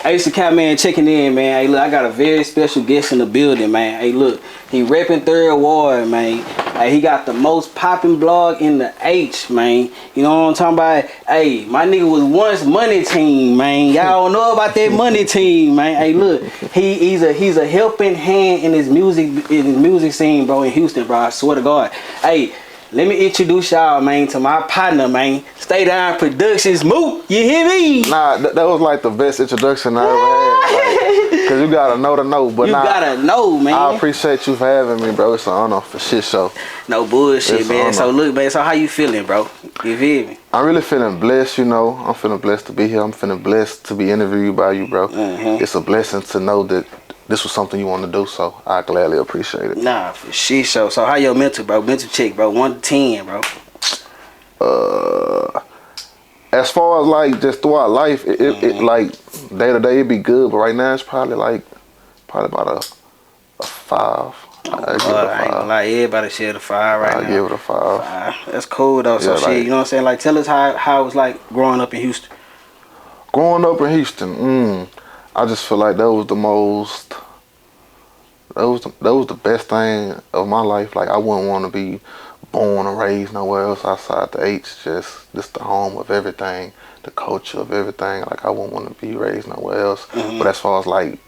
Hey, it's the Cat Man checking in, man. Hey, look, I got a very special guest in the building, man. Hey, look, he repping 3rd Ward, man. Hey, he got the most popping blog in the H, man. You know what I'm talking about? Hey, my nigga was once Money Team, man. Y'all don't know about that Money Team, man. Hey, look, he's a helping hand in his music scene, bro, in Houston, bro. I swear to God. Hey, let me introduce y'all, man, to my partner, man. Staydownproduction's Moot. You hear me? Nah, that was like the best introduction I ever had. Like, Cause you gotta know to know. But you gotta know, man. I appreciate you for having me, bro. It's an honor for shit show. No bullshit, man. So look, man. So how you feeling, bro? You feel me? I'm really feeling blessed, you know. I'm feeling blessed to be here. I'm feeling blessed to be interviewed by you, bro. It's a blessing to know that this was something you want to do, so I gladly appreciate it. Nah, for shit show. So how your mental, bro? Mental check, bro. 1 to 10, bro. As far as like just throughout life, it like day to day it'd be good, but right now it's probably about a 5. I ain't gonna lie, everybody share a 5 right now. I'll give it a 5. That's cool though. So yeah, shit, you know what I'm saying? Like, tell us how it was like growing up in Houston. Growing up in Houston, I just feel like that was the best thing of my life. Like, I wouldn't want to be born and raised nowhere else outside the H. Just the home of everything, the culture of everything. Like, I wouldn't want to be raised nowhere else. But as far as like,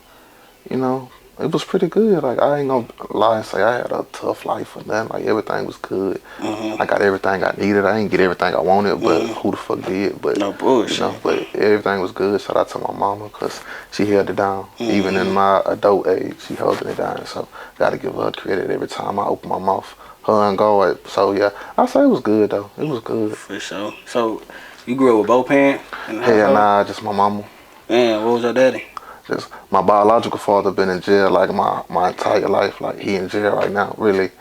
you know, it was pretty good. Like, I ain't gonna lie and say I had a tough life or nothing. Like, everything was good. I got everything I needed. I didn't get everything I wanted, but who the fuck did? But no bullshit. You know, but everything was good. Shout out to my mama, because she held it down. Even in my adult age, she holding it down. So gotta give her credit every time I open my mouth. Her and God. So yeah, I say it was good though. It was good. For sure. So you grew up with both parents? Hell nah, just my mama. Man, what was your daddy? Just my biological father been in jail like my entire life. Like, he in jail right now. Really,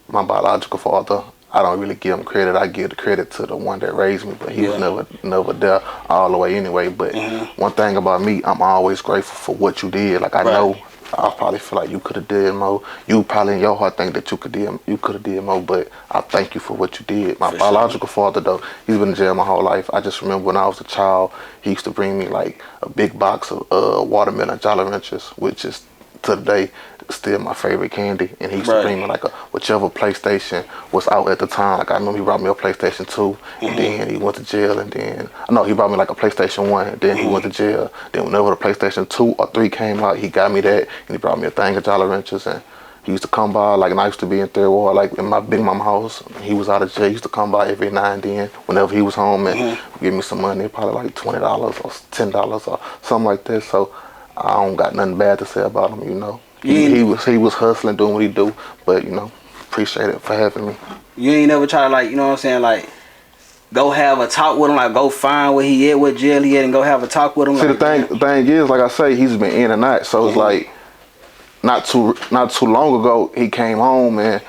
my biological father, I don't really give him credit. I give the credit to the one that raised me, but he was never there all the way anyway. But one thing about me, I'm always grateful for what you did. Like, I know I probably feel like you could have did more. You probably in your heart think that you could have did more, but I thank you for what you did. My biological father though, he's been in jail my whole life. I just remember when I was a child, he used to bring me like a big box of watermelon Jolly Ranchers, which is to today still my favorite candy. And he used to bring me like whichever PlayStation was out at the time. Like, I remember he brought me a PlayStation 2, and then he went to jail, and then he brought me like a PlayStation 1, and then he went to jail. Then whenever the PlayStation 2 or 3 came out, he got me that, and he brought me a thing of Jolly Ranchers. And he used to come by, like, and I used to be in 3rd Ward, like in my big mama house. He was out of jail. He used to come by every now and then whenever he was home and give me some money, probably like $20 or $10 or something like that. So I don't got nothing bad to say about him, you know. He was hustling, doing what he do, but, you know, appreciate it for having me. You ain't never try to, like, you know what I'm saying, like, go have a talk with him, like, go find where he at, what jail he at, and go have a talk with him? See, like, the thing is, like I say, he's been in and out, so it's like, not too long ago, he came home, and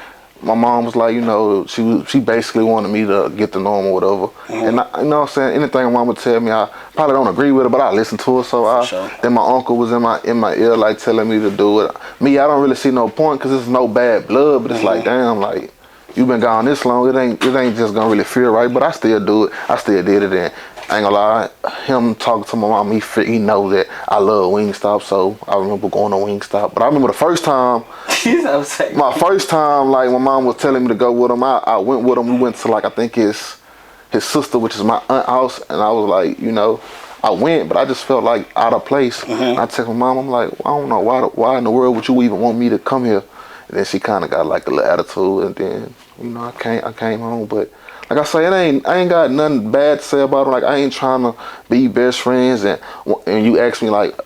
my mom was like, you know, she basically wanted me to get to know him or whatever. And you know what I'm saying, anything my mama tell me, I probably don't agree with it, but I listen to it. So then my uncle was in my ear, like, telling me to do it. Me, I don't really see no point, because it's no bad blood, but it's like, damn, like, you been gone this long, it ain't just gonna really feel right. But I still do it. I still did it, and I ain't gonna lie, him talking to my mom, he know that I love Wingstop, so I remember going to Wingstop. But I remember the first time, my first time, like, my mom was telling me to go with him, I went with him. We went to, like, I think his sister, which is my aunt's house, and I was like, you know, I went, but I just felt like out of place. And I text my mom, I'm like, I don't know, why in the world would you even want me to come here? And then she kind of got like a little attitude, and then, you know, I came home. But like I say, I ain't got nothing bad to say about him. Like, I ain't trying to be best friends. And you ask me, like,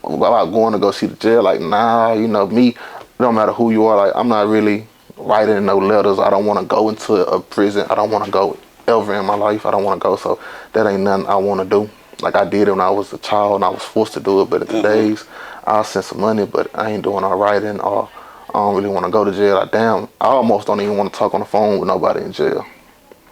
about going to go see the jail, like, nah, you know, me, no matter who you are, like, I'm not really writing no letters. I don't want to go into a prison. I don't want to go ever in my life. I don't want to go. So that ain't nothing I want to do. Like, I did it when I was a child and I was forced to do it. But in today's, I'll send some money, but I ain't doing all writing, or I don't really want to go to jail. Like, damn, I almost don't even want to talk on the phone with nobody in jail.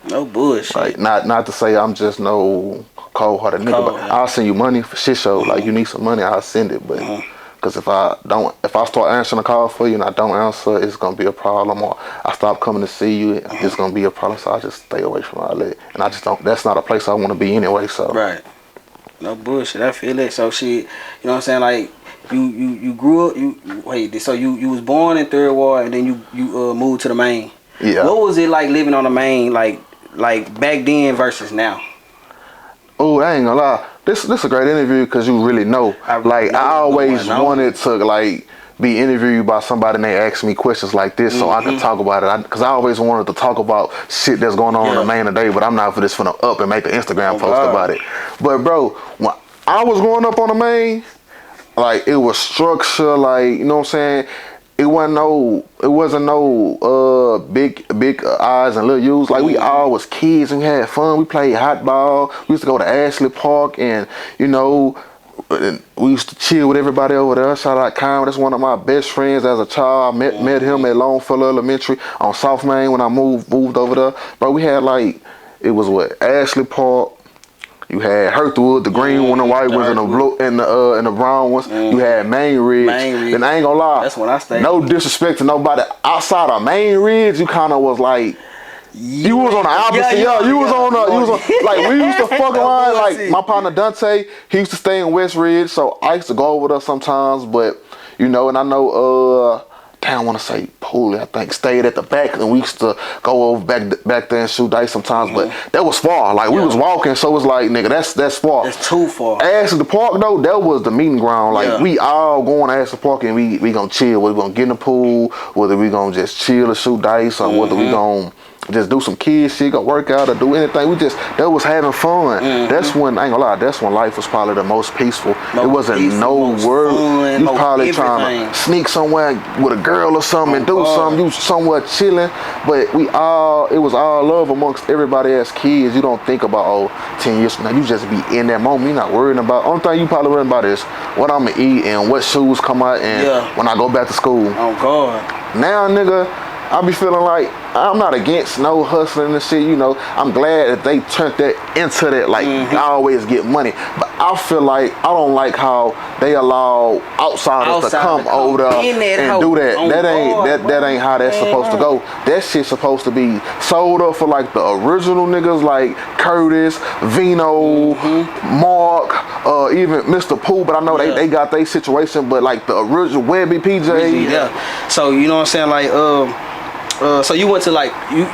No bullshit. Like, not to say I'm just no cold-hearted nigga, but I'll send you money for shit show. Like, you need some money, I'll send it. But because if I start answering a call for you and I don't answer, it's gonna be a problem. Or I stop coming to see you, it's gonna be a problem. So I just stay away from all that. And I just don't. That's not a place I want to be anyway. So No bullshit. I feel it. So shit, you know what I'm saying? Like you grew up. So you was born in Third Ward, and then you moved to the Main. Yeah. What was it like living on the Main, like back then versus now? Oh, I ain't gonna lie. This a great interview because you really know. I always wanted to like be interviewed by somebody and they ask me questions like this so I can talk about it. Because I always wanted to talk about shit that's going on in the Main today, but I'm not for this finna up and make an Instagram post about it. But bro, when I was growing up on the Main, like it was structure, like, you know what I'm saying? It wasn't no big eyes and little U's. Like we all was kids and we had fun. We played hot ball. We used to go to Ashley Park and, you know, we used to chill with everybody over there. Shout out Kyle. That's one of my best friends as a child. I met him at Longfellow Elementary on South Main when I moved over there. But we had like, it was what, Ashley Park. You had Herthwood, the green one, the white ones, and the blue, and the brown ones. You had Main Ridge. And I ain't gonna lie, that's when I stayed. No disrespect to nobody outside of Main Ridge. You kind of was like, you was on the opposite. You was on like we used to fuck around. Like my partner Dante, he used to stay in West Ridge, so I used to go over there sometimes. But you know, and I know I want to say Pooley, I think, stayed at the back, and we used to go over back there and shoot dice sometimes, but that was far. Like, we was walking, so it's like, nigga, that's far. That's too far. Ashley the Park, though, that was the meeting ground. Like, we all going to Ashley Park, and we gonna chill. Whether we gonna get in the pool, whether we gonna just chill or shoot dice, or whether we gonna just do some kid shit, go work out or do anything. That was having fun. That's when, I ain't gonna lie, that's when life was probably the most peaceful. It wasn't no worry. You probably trying to sneak somewhere with a girl or something and do something. You somewhere chilling. But it was all love amongst everybody as kids. You don't think about, 10 years from now. You just be in that moment. You're not worrying about, only thing you probably worrying about is what I'm gonna eat and what shoes come out and when I go back to school. Oh, God. Now, nigga, I be feeling like I'm not against no hustling and shit, you know. I'm glad that they turned that into that, like, I always get money. But I feel like, I don't like how they allow outsiders to come over there and do that. That ain't how that's supposed to go. That shit's supposed to be sold up for, like, the original niggas, like Curtis, Vino, Mark, even Mr. Pooh. But I know they got their situation, but, like, the original Webby, PJ. Yeah. So, you know what I'm saying, like, so you went to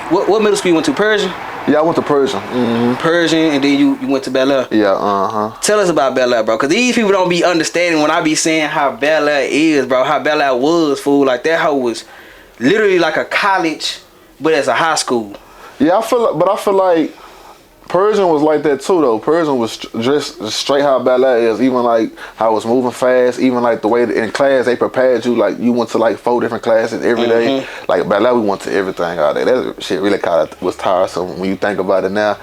what middle school you went to? Persian? Yeah, I went to Persian. Persian, and then you went to Bel Air. Yeah, Tell us about Bel Air, bro, because these people don't be understanding when I be saying how Bel Air is, bro. How Bel Air was, fool. Like that hoe was literally like a college, but as a high school. Yeah, I feel like Persian was like that too, though. Persian was just straight how Bel Air is, even like how it was moving fast, even like the way that in class they prepared you, like you went to like 4 different classes every day. Like Bel Air, we went to everything all day. That shit really kind of was tiresome when you think about it now.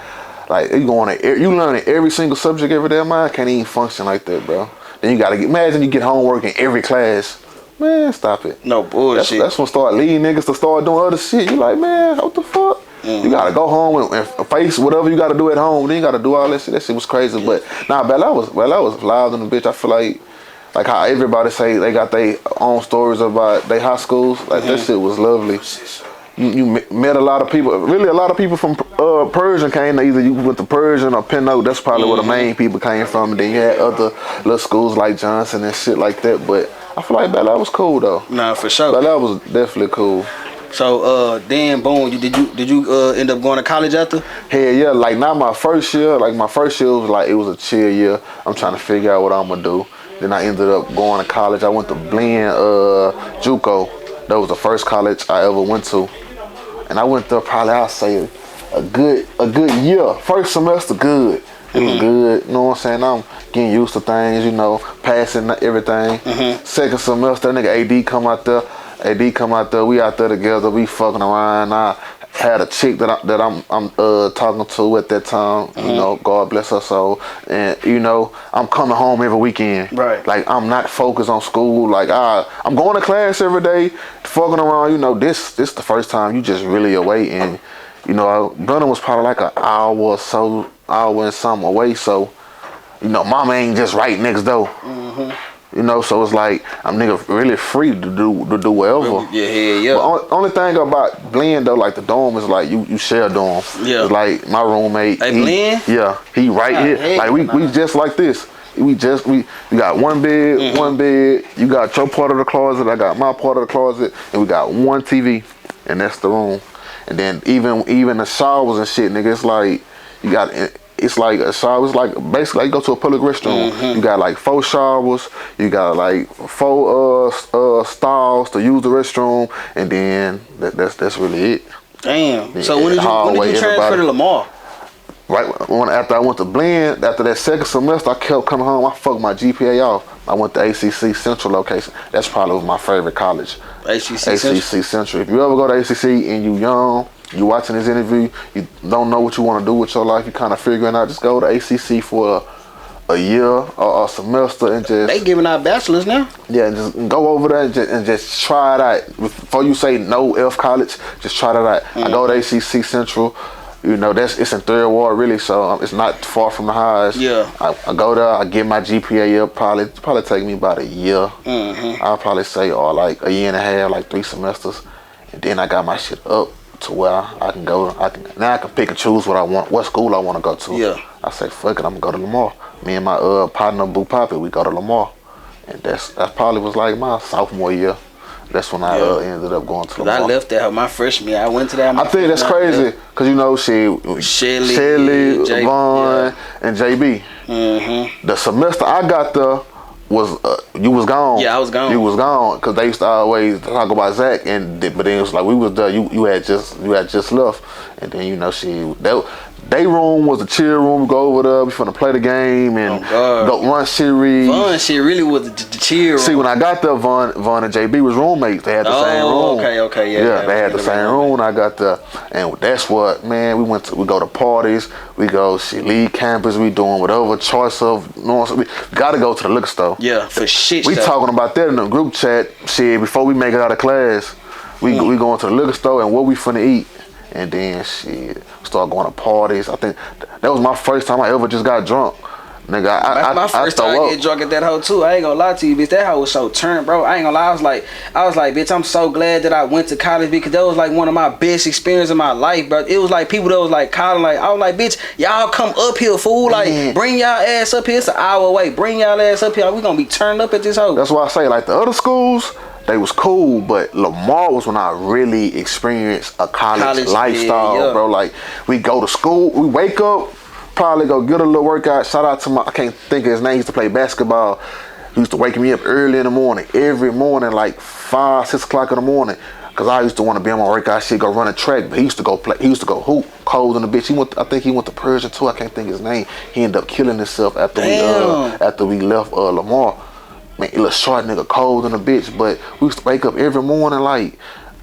Like you learning every single subject every day. Mine can't even function like that, bro. Then you gotta imagine you get homework in every class. Man, stop it. No bullshit. That's when start leading niggas to start doing other shit. You like, man, what the fuck? You gotta go home and face whatever you gotta do at home. Then you gotta do all that shit. That shit was crazy. But nah, Bel Air was loud in the bitch. I feel like how everybody say they got their own stories about their high schools. Like that shit was lovely. You met a lot of people. Really, a lot of people from Persian came. Either you went to Persian or Penn Oak. That's probably where the main people came from. And then you had other little schools like Johnson and shit like that. But I feel like Bel Air was cool though. Nah, for sure. Bel Air was definitely cool. So then boom, did you end up going to college after? Hell yeah, like not my first year. Like my first year was like it was a chill year. I'm trying to figure out what I'm gonna do. Then I ended up going to college. I went to Blinn JUCO. That was the first college I ever went to. And I went there probably I'll say a good year. First semester good. It was good. You know what I'm saying? I'm getting used to things, you know, passing everything. Second semester, that nigga AD come out there. We out there together, we fucking around. I had a chick that I'm talking to at that time, you know, God bless her soul. And you know, I'm coming home every weekend. Right. Like I'm not focused on school. Like I'm going to class every day, fucking around, you know, this the first time you just really away. And you know, Brennan was probably like an hour or so, hour and something away, so you know, mama ain't just right next door. You You know, so it's like I'm nigga really free to do whatever. Yeah. But only thing about blend though, like the dorm is like you share dorm. Yeah. It's like my roommate. They blend? Yeah, he right here. Like we just like this. We got one bed. You got your part of the closet. I got my part of the closet, and we got one TV, and that's the room. And then even the showers and shit, nigga. It's like you got. It's like a shower. It's like basically you go to a public restroom. You got like 4 showers. You got like 4 stalls to use the restroom, and then that's really it. Damn. Yeah, So when did you transfer to Lamar? Right after I went to blend, after that second semester, I kept coming home. I fucked my GPA off. I went to ACC Central location. That's probably my favorite college. ACC Central. If you ever go to ACC and you young, you watching this interview, you don't know what you want to do with your life, you kind of figuring out, just go to ACC for a year or a semester and just... They giving out bachelors now? Yeah, and just go over there and just try it out. Before you say no F college, just try it out. I go to ACC Central. You know, it's in 3rd Ward really, so it's not far from the highs. Yeah. I go there, I get my GPA up, probably take me about a year. I'll probably say, or like a year and a half, like 3 semesters. And then I got my shit up to where I can go. Now I can pick and choose what I want, what school I want to go to. Yeah. I say, fuck it, I'm gonna go to Lamar. Me and my partner, Boo Poppy, we go to Lamar. And that probably was like my sophomore year. That's when I ended up going to Lamar. I left that my freshman year. I went to that. I think that's crazy because you know Shelly, Vaughn, and JB. The semester I got there was you was gone. Yeah, I was gone. You was gone because they used to always talk about Zach, but then it was like we was there. You had just left, and then you know They room was the chill room. We go over there. We finna play the game and go run series. Vaughn shit really was the chill room. See, when I got there, Vaughn and JB was roommates. They had the same room. Okay, yeah. They had the same room. When I got there, and that's what, man. We go to parties. We go leave campus. We doing whatever choice of. You know, we gotta go to the liquor store. Yeah, for shit. We talking about that in the group chat. Shit, before we make it out of class, we going to the liquor store and what we finna eat. And then shit, start going to parties. I think that was my first time I ever just got drunk. Nigga, my first time I get drunk at that hoe too. I ain't gonna lie to you, bitch. That hoe was so turned, bro. I ain't gonna lie. I was like, bitch, I'm so glad that I went to college because that was like one of my best experiences in my life, bro. It was like people that was like calling, like I was like, bitch, y'all come up here, fool. Like, bring y'all ass up here. It's an hour away. Bring y'all ass up here. We gonna be turned up at this hoe. That's why I say, like the other schools, they was cool, but Lamar was when I really experienced a college lifestyle, bro. Like, we go to school, we wake up, probably go get a little workout. Shout out to I can't think of his name, he used to play basketball. He used to wake me up early in the morning, every morning, like 5, 6 o'clock in the morning. Cause I used to want to be on my workout shit, go run a track, but he used to go hoop, cold in the bitch. I think he went to Persian too, I can't think of his name. He ended up killing himself after we left Lamar. Man, a little short nigga, cold in a bitch, but we used to wake up every morning like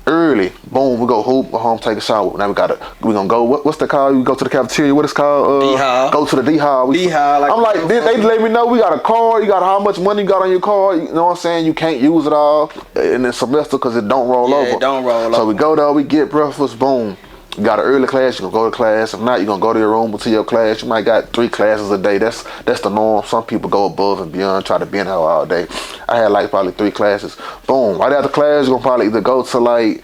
early. Boom, we go hoop, go home, take a shower. Now we gonna go. What's the call? We go to the cafeteria. What is called? D-Hall. Go to the D-Hall. D-Hall. I'm like, they let me know we got a card. You got how much money you got on your card. You know what I'm saying? You can't use it all in the semester because it don't roll over. Yeah, it don't roll over. So we go there, we get breakfast. Boom. You got an early class, you gonna go to class. If not, you gonna go to your room to your class. You might got 3 classes a day. That's the norm. Some people go above and beyond, try to be in there all day. I had like probably 3 classes. Boom. Right after class, you're gonna probably either go to like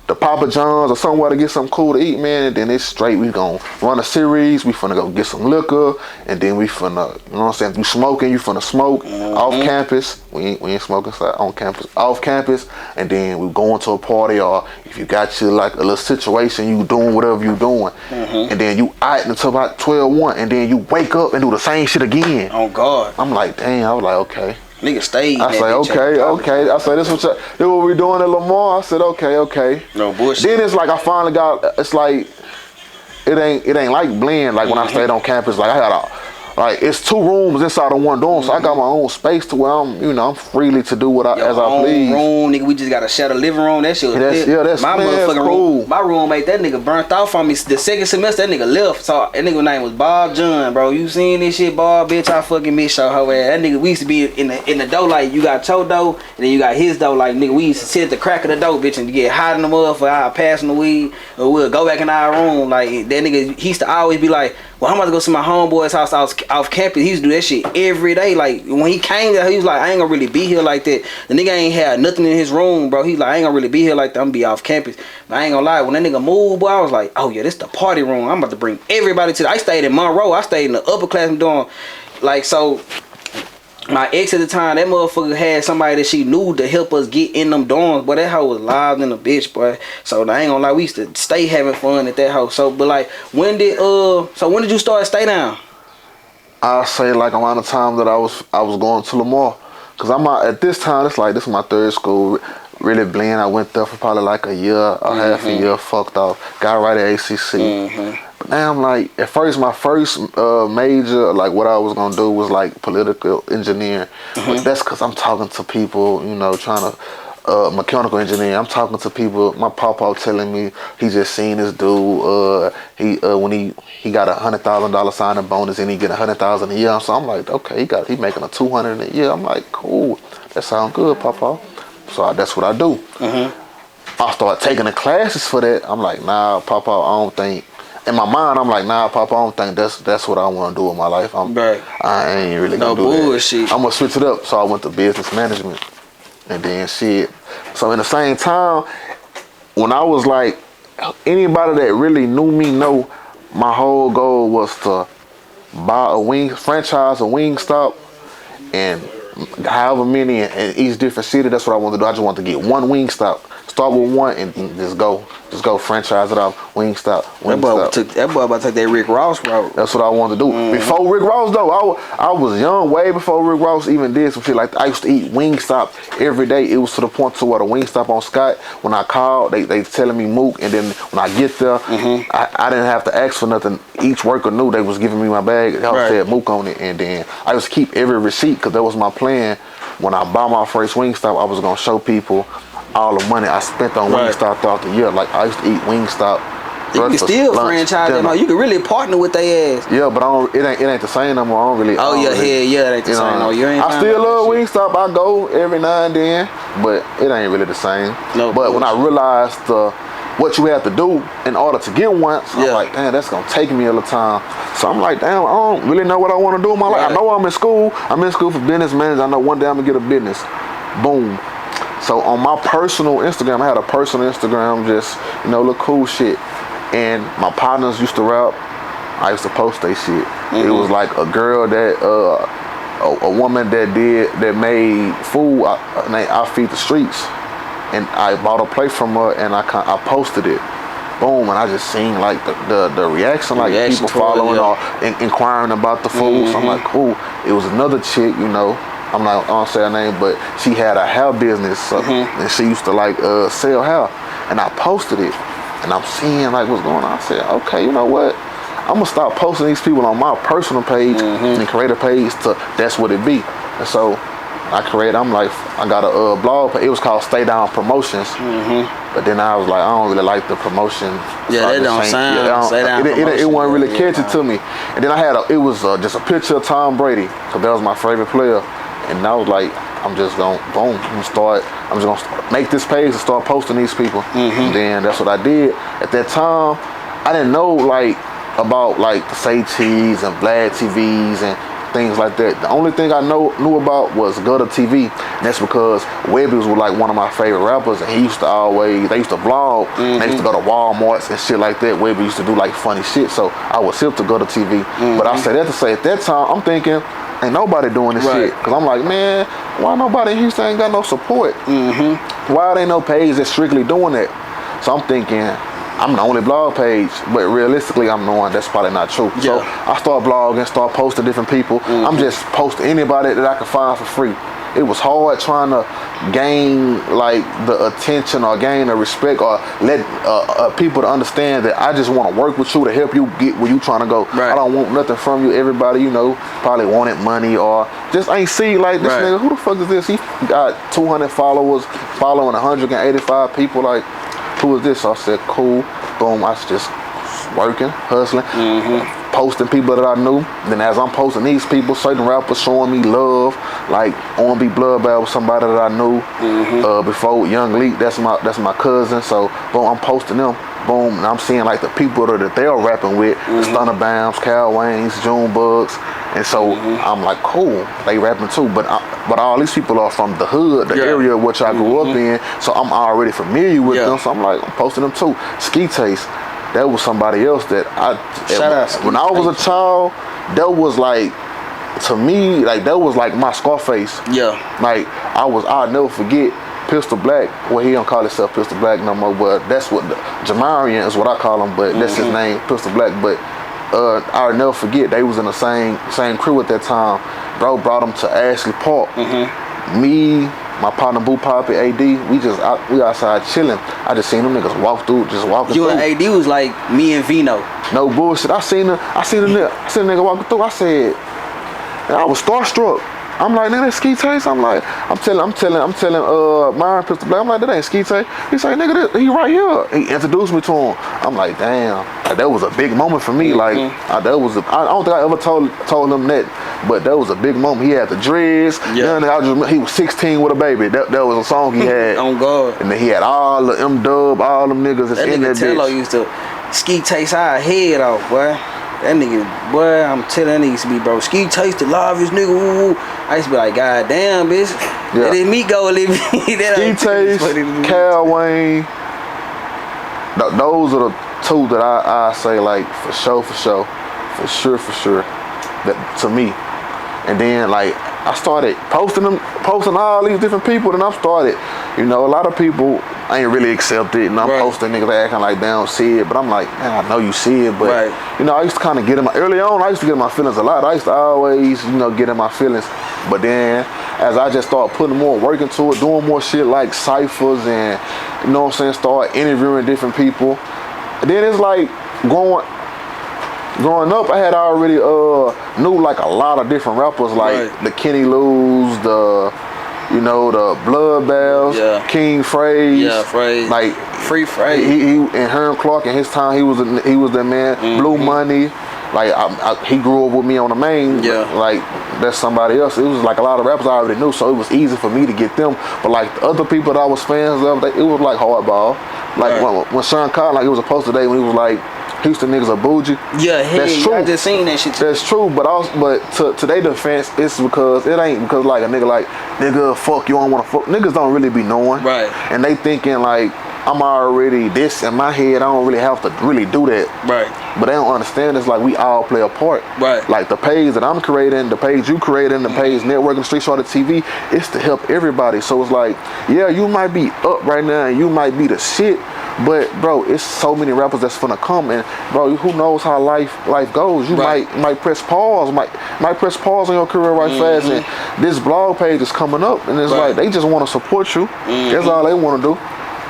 the Papa John's or somewhere to get something cool to eat, man. And then it's straight. We gonna run a series. We finna go get some liquor, and then we finna, you know what I'm saying? You smoking, you finna smoke off campus. We ain't smoking on campus. Off campus, and then we going to a party, or if you got you like a little situation, you doing whatever you doing, and then you out until about 12:01, and then you wake up and do the same shit again. Oh God. I'm like, damn. I was like, okay. Nigga stayed. I say, okay. I say, this what we doing at Lamar. I said, okay. No bullshit. Then it's like I finally got. It's like it ain't like blend. Like when I stayed on campus, like I had it's 2 rooms inside of 1 dorm, so I got my own space to where I'm freely to do what as I please. Room, nigga, we just got a shared living room. That shit was that's my motherfucking cool. room. My roommate, that nigga burnt off on me the second semester. That nigga left. So that nigga name was Bob John, bro. You seen this shit, Bob? Bitch, I fucking miss your hoe ass. That nigga, we used to be in the door, like you got your door and then you got his door. Like nigga, we used to sit at the crack of the door, bitch, and get hot in the motherfucker. I passing the weed, or we'll go back in our room. Like that nigga, he used to always be like, well, I'm about to go to my homeboy's house off campus. He used to do that shit every day. Like, when he came there, he was like, I ain't gonna really be here like that. The nigga ain't had nothing in his room, bro. He like, I ain't gonna really be here like that. I'm gonna be off campus. But I ain't gonna lie, when that nigga moved, boy, I was like, oh yeah, this the party room. I'm about to bring everybody to I stayed in Monroe. I stayed in the upper class dorm. Like, so my ex at the time, that motherfucker had somebody that she knew to help us get in them dorms. Boy, that hoe was live in a bitch, boy. So I ain't gonna lie, we used to stay having fun at that house. So, but like, when did you start Stay Down? I'll say like around the time that I was going to Lamar, cause at this time it's like this is my third school. Really blend. I went there for probably like a year, half a year, fucked off. Got right at ACC. But now I'm like, at first, my first major, like what I was gonna do was like political engineering. But that's cause I'm talking to people, you know, trying to mechanical engineer. I'm talking to people. My papa telling me he just seen this dude. When he got $100,000 signing bonus and he get $100,000 a year. So I'm like, okay, he making a $200 a year. I'm like, cool. That sounds good, papa. So that's what I do. I start taking the classes for that. I'm like, nah, papa, I don't think. In my mind, I'm like, nah, papa, I don't think that's what I want to do with my life. I ain't really gonna do bullshit. that. I'm gonna switch it up. So I went to business management, and then shit. So in the same time, when I was like, anybody that really knew me know, my whole goal was to buy franchise a Wingstop, and however many in each different city. That's what I want to do. I just want to get one Wingstop. Start with one and just go franchise it off. Wingstop. That boy about to take that Rick Ross route. That's what I wanted to do. Before Rick Ross though, I was young way before Rick Ross even did some shit like that. I used to eat Wingstop every day. It was to the point to where the Wingstop on Scott, when I called, they telling me mook, and then when I get there, I didn't have to ask for nothing. Each worker knew they was giving me my bag. They said mook on it, and then I just keep every receipt because that was my plan. When I bought my first Wingstop, I was gonna show people all the money I spent on Wingstop throughout the year. Like I used to eat Wingstop. You can still franchise them. You can really partner with their ass. Yeah, but it ain't the same no more. I don't really. It ain't the same. No, you ain't. I still love Wingstop. I go every now and then, but it ain't really the same. No. But when I realized what you have to do in order to get one, so I'm like, damn, that's gonna take me a little time. So I'm like, damn, I don't really know what I want to do in my life. I know I'm in school. I'm in school for business management. I know one day I'm gonna get a business. Boom. So on my personal Instagram, I had a personal Instagram, just, you know, look cool shit. And my partners used to rap. I used to post they shit. It was like a girl that, a woman that made food. I feed the streets, and I bought a plate from her, and I posted it. Boom, and I just seen like the reaction, like people following or inquiring about the food. So I'm like, cool. It was another chick, you know. I'm not gonna say her name, but she had a hair business, and she used to like sell hair. And I posted it, and I'm seeing like what's going on. I said, okay, you know what? I'm gonna start posting these people on my personal page and create a page to that's what it be. And so I got a blog. It was called Stay Down Promotions. But then I was like, I don't really like the promotion. Yeah, that don't sound. It wasn't really catchy to me. And then I had it was just a picture of Tom Brady, because that was my favorite player. And I was like, I'm just gonna just gonna make this page and start posting these people. And then that's what I did. At that time, I didn't know like about like the Say Cheese and Vlad TVs and things like that. The only thing I knew about was Gutter TV, and that's because Webby was like one of my favorite rappers, and they used to vlog, and they used to go to Walmarts and shit like that. Webby used to do like funny shit, so I was hip to Gutter TV. But I say that to say, at that time, I'm thinking, ain't nobody doing this shit, because I'm like, man, why nobody in Houston ain't got no support? Why there ain't no page that's strictly doing that? So I'm thinking, I'm the only blog page, but realistically, I'm knowing that's probably not true. So I start blogging, start posting different people. I'm just posting anybody that I can find for free. It was hard trying to gain like the attention or gain the respect or let people to understand that I just want to work with you to help you get where you trying to go. I don't want nothing from you. Everybody, you know, probably wanted money or just ain't see like this nigga. Who the fuck is this? He got 200 followers, following 185 people. Like, who is this? So I said, cool. Boom. I was just working, hustling, posting people that I knew. Then as I'm posting these people, certain rappers showing me love, like R&B Bloodbath was somebody that I knew before. Young Leak, that's my cousin. So boom, I'm posting them. boom, and I'm seeing like the people that they're rapping with, the Stunner Bams, Cal Waynes, June Bugs, and so I'm like, cool, they rapping too. But all these people are from the hood, the area which I grew up in, so I'm already familiar with them. So I'm like, I'm posting them too. Ski Taste, that was somebody else that when I was a child, that was like, to me, like that was like my Scarface. Yeah. Like I'll never forget Pistol Black. Well, he don't call himself Pistol Black no more, but that's what Jamarian is what I call him. But that's his name, Pistol Black. But I'll never forget they was in the same crew at that time. Bro brought him to Ashley Park. Me, my partner Boo Poppy, AD, we outside chilling. I just seen them niggas walk through, just walking through. You and AD was like me and Vino. No bullshit. I seen a nigga walking through. I said, and I was starstruck. I'm like, nigga, that Ski Taste? I'm like, I'm telling Myron Pistol Black, I'm like, that ain't Ski Taste. He's like, nigga, he right here. He introduced me to him. I'm like, damn, that was a big moment for me. Like, I don't think I ever told him that, but that was a big moment. He had the dreads. Yeah. He was 16 with a baby. That was a song he had. On God. And then he had all the M-Dub, all them niggas that's in that bitch. That nigga Tello used to Ski Taste our head off, boy. That nigga, boy, I'm telling that nigga used to be, bro, Ski Taste the livest nigga, woo. I used to be like, God damn, bitch. Yeah. Let me go, let me. Ski Taste, Cal Wayne. Those are the two that I say, like, for sure. That to me. And then, like, I started posting all these different people, and I started, a lot of people ain't really accepted, and I'm posting niggas acting like they don't see it, but I'm like, man, I know you see it, but I used to kind of get in my, early on, I used to get in my feelings a lot. I used to always, get in my feelings, but then as I just started putting more work into it, doing more shit like ciphers and, start interviewing different people, and then it's like growing up, I had already knew like a lot of different rappers, like the Kenny Lou's, the Blood Bells, King Phrase, like Free Phrase. He and Herm Clark in his time, he was the man. Blue Money, like he grew up with me on the main. Like that's somebody else. It was like a lot of rappers I already knew, so it was easy for me to get them. But like the other people that I was fans of, it was like hardball. Like when Sean Carter, like it was a post today when he was like, Houston niggas are bougie. Yeah, that's true. I just seen that shit too. That's true, but to their defense, it's because it ain't because like a nigga like, nigga, fuck you, I don't wanna fuck. Niggas don't really be knowing. Right. And they thinking like, I'm already this in my head, I don't really have to really do that. Right. But they don't understand it's like we all play a part. Right. Like the page that I'm creating, the page you creating, the page Networking Street Shorter TV, it's to help everybody. So it's like, yeah, you might be up right now and you might be the shit, but bro, it's so many rappers that's finna come, and bro, who knows how life goes. You might press pause, might press pause on your career fast, and this blog page is coming up, and it's like they just want to support you. That's all they want to do.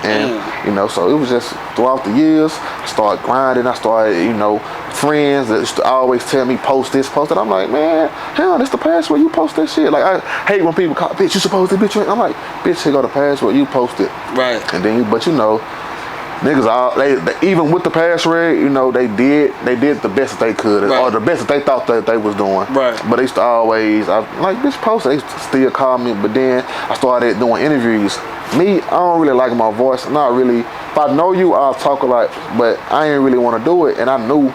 And so it was just throughout the years, I started grinding. I started, friends that used to always tell me post this, post that. I'm like, man, hell, this the password. You post that shit. Like I hate when people call, bitch, you supposed to, bitch. I'm like, bitch, here go the password. You post it. Right. And then, niggas, they even with the password, they did the best that they could, or the best that they thought that they was doing. Right. But they used to always, bitch, post it. They used to still call me, but then I started doing interviews. Me, I don't really like my voice. I'm not really. If I know you, I'll talk a lot, but I ain't really want to do it. And I knew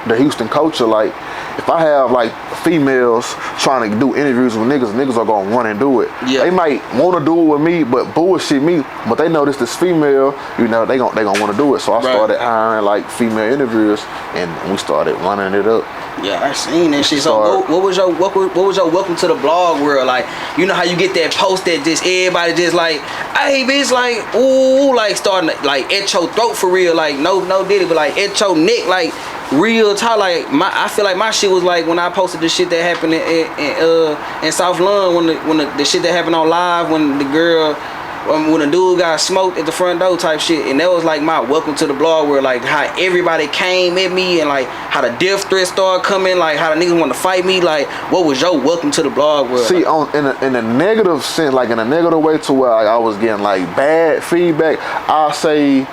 the Houston culture, like, if I have like females trying to do interviews with niggas are gonna run and do it. Yeah. They might want to do it with me, but bullshit me. But they know this female, they gonna want to do it. So I started hiring like female interviewers, and we started running it up. Yeah, I seen that shit. So what was your welcome to the blog world? Like, you know how you get that post that just everybody just like, hey bitch, like, ooh, like starting like at your throat for real, like no did it, but like at your neck, like real talk. Like I feel like my shit was like when I posted the shit that happened in South London, when the shit that happened on live, when the girl, when a dude got smoked at the front door type shit, and that was like my welcome to the blog world, like how everybody came at me, and like how the death threats started coming, like how the niggas want to fight me. Like, what was your welcome to the blog world? See, in a negative sense, like in a negative way, to where like, I was getting like bad feedback, I'll say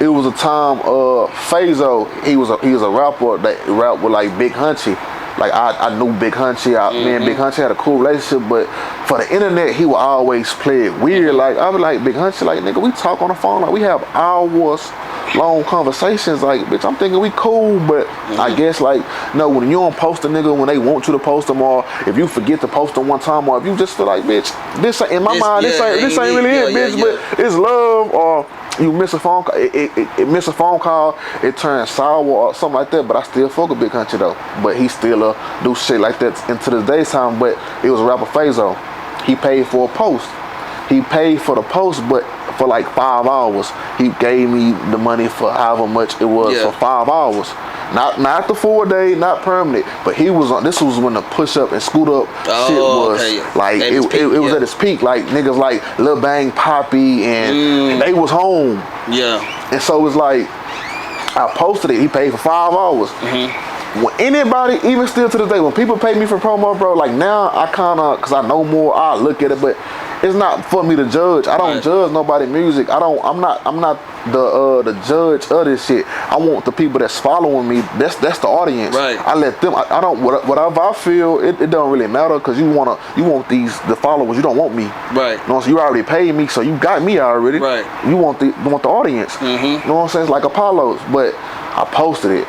it was a time Fazo, he was a rapper that rapped with like Big Hunchy. Like I knew Big Hunchy, me and Big Hunchy had a cool relationship, but for the internet, he would always play it weird. Like I was like, Big Hunchy, like, nigga, we talk on the phone, like we have hours long conversations. Like, bitch, I'm thinking we cool, but I guess like, no, when you don't post a nigga when they want you to post them, or if you forget to post them one time, or if you just feel like, bitch, this in my mind, this ain't really it, bitch, but it's love, or you miss a phone call, it miss a phone call, it turns sour or something like that. But I still fuck a Big Country though. But he still do shit like that into this daytime. But it was a rapper Fazo. He paid for a post. He paid for the post, but for like 5 hours. He gave me the money for however much it was for 5 hours. Not the full day, not permanent, but he was on. This was when the push up and scoot up shit was like it was at its peak. Like niggas like Lil Bang, Poppy, and they was home. Yeah, and so it was like I posted it. He paid for 5 hours. When anybody, even still to this day, when people pay me for promo, bro, like now I kind of, cause I know more, I look at it, but it's not for me to judge. I don't judge nobody music. I'm not the judge of this shit. I want the people that's following me. That's the audience. Right. I let them. I don't. Whatever I feel, it don't really matter. Cause you want the followers. You don't want me. Right. You know, so you already paid me, so you got me already. Right. You want the audience. You know what I'm saying? It's like Apollo's, but I posted it.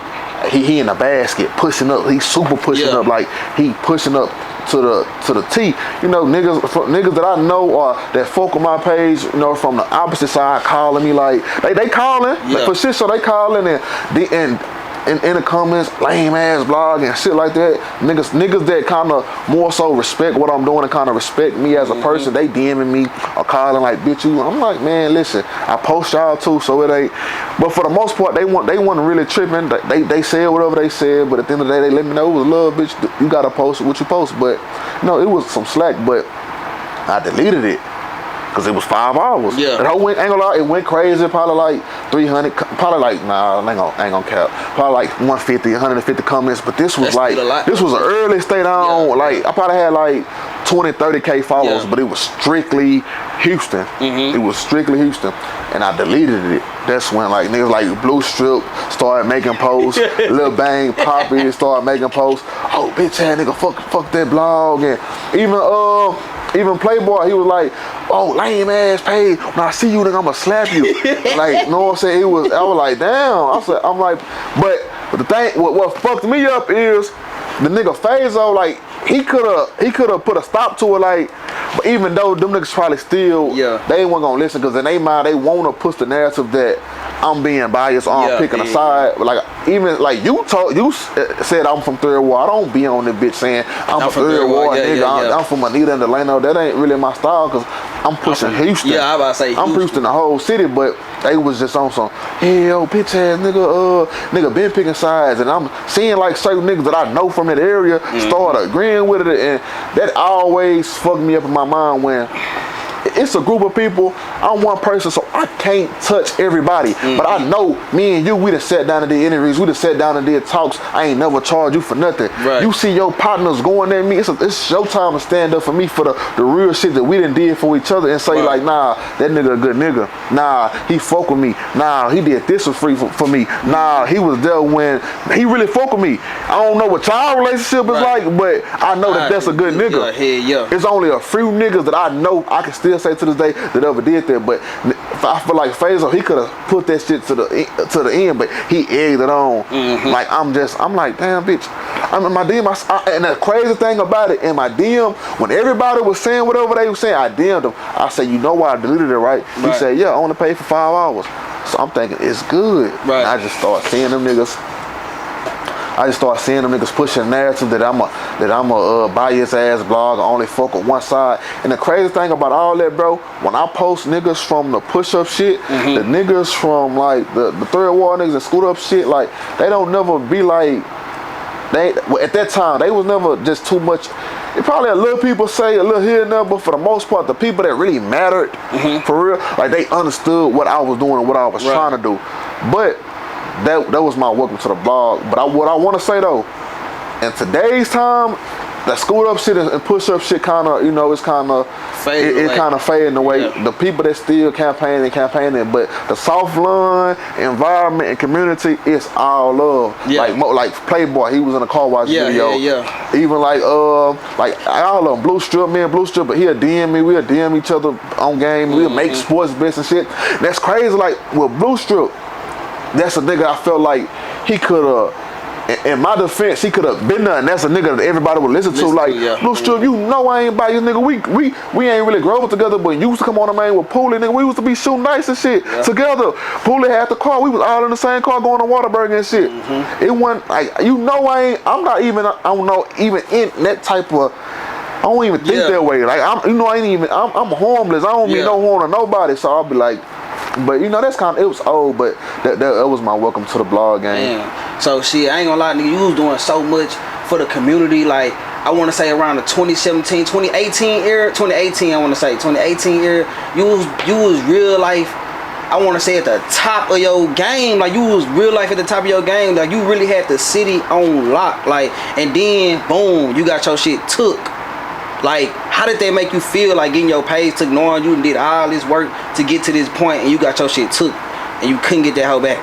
He in the basket pushing up. He's super pushing up. Like he pushing up to the T. You know, niggas that I know or that folk on my page, you know, from the opposite side calling me like they calling for shit. So they calling and in the comments, lame ass blog and shit like that. Niggas that kind of more so respect what I'm doing and kind of respect me as a person, they DMing me or calling like, bitch, you. I'm like, man, listen, I post y'all too, so it ain't. But for the most part, they wasn't really tripping. They said whatever they said, but at the end of the day, they let me know it was love, bitch. You gotta post what you post. But no, it was some slack, but I deleted it. Cause it was 5 hours. Yeah. And ain't gonna lie, it went crazy. Probably like 300. Probably like I ain't gonna cap. Probably like 150, 150 comments. But this was this was an early Stay Down. Like I probably had like 20, 30K followers, but it was strictly Houston. It was strictly Houston, and I deleted it. That's when like niggas like Blue Strip started making posts. Lil Bang, Poppy started making posts. Oh, bitch ass nigga, fuck that blog, and even Playboy, he was like, oh, lame ass page. When I see you, nigga, I'ma slap you. Like, you know what I'm saying? I was like, damn. I'm like, but the thing, what fucked me up is the nigga Fazo, like, he could have put a stop to it, like, but even though them niggas probably still, they weren't gonna listen, because in their mind, they wanna push the narrative that I'm being biased, or I'm picking a side. Like, even like you said I'm from Third Ward. I don't be on this bitch saying I'm from Third Ward, nigga. I'm from Anita and Delano. That ain't really my style, because I'm pushing Houston. Yeah, I about to say Houston. I'm pushing the whole city, but they was just on some, hey, yo, bitch ass nigga been picking sides, and I'm seeing like certain niggas that I know from that area start agreeing with it, and that always fucked me up in my mind when it's a group of people. I'm one person, so I can't touch everybody. But I know me and you, we done sat down and did interviews. We done sat down and did talks. I ain't never charged you for nothing. Right. You see your partners going at me. It's your time to stand up for me for the real shit that we done did for each other and say like, nah, that nigga a good nigga. Nah, he fuck with me. Nah, he did this for free for me. Nah, he was there when he really fuck with me. I don't know what y'all relationship is like, but I know that's a good nigga. It's only a few niggas that I know I can still say to this day that ever did that, but I feel like Fazo, he could have put that shit to the end, but he egged it on. Like I'm like, damn, bitch. I'm in my DM, and the crazy thing about it, in my DM, when everybody was saying whatever they were saying, I DM'd them. I said, you know why I deleted it, right? He said, yeah, I only paid for 5 hours. So I'm thinking it's good. Right. And I just start seeing them niggas. Pushing the narrative that I'm a bias ass blog, I only fuck with one side. And the crazy thing about all that, bro, when I post niggas from the push up shit, the niggas from like the Third Ward niggas and scoot up shit, like they don't never be like at that time they was never just too much. It probably a little people say a little here and there, but for the most part, the people that really mattered for real, like they understood what I was doing and what I was trying to do. But that was my welcome to the blog. But what I want to say though, in today's time, that scoot up shit and push up shit kind of, it's kind of fading away. The people that still campaigning, but the South Lawn environment and community is all love. Like Playboy, he was in a car wash video. Even like all of them, Blue Strip, me and Blue Strip, but he'll DM me, we'll DM each other on game, we'll make sports bets and shit. That's crazy. Like with Blue Strip, that's a nigga I felt like he could have. In my defense, he could have been there, and that's a nigga that everybody would listen to. Like, Lil Strip, you know I ain't by you, nigga. We ain't really grown up together, but you used to come on the main with Pooley, nigga. We used to be shooting nice and shit together. Pooley had the car. We was all in the same car going to Waterburg and shit. It wasn't like, you know, I'm not even, I don't know, even in that type of, I don't even think that way. Like, I'm harmless. I don't mean no harm to nobody. So I'll be like, but you know, that's kind of, it was old, but that was my welcome to the blog game. Damn. So shit, I ain't gonna lie, nigga, you was doing so much for the community. Like, I want to say around the 2017, 2018 era, 2018, I want to say 2018 era, you was real life. I want to say at the top of your game. Like, you was real life at the top of your game. Like, you really had the city on lock. Like, and then boom, you got your shit took. Like, how did that make you feel, like getting your page took, knowing you did all this work to get to this point and you got your shit took and you couldn't get that hoe back?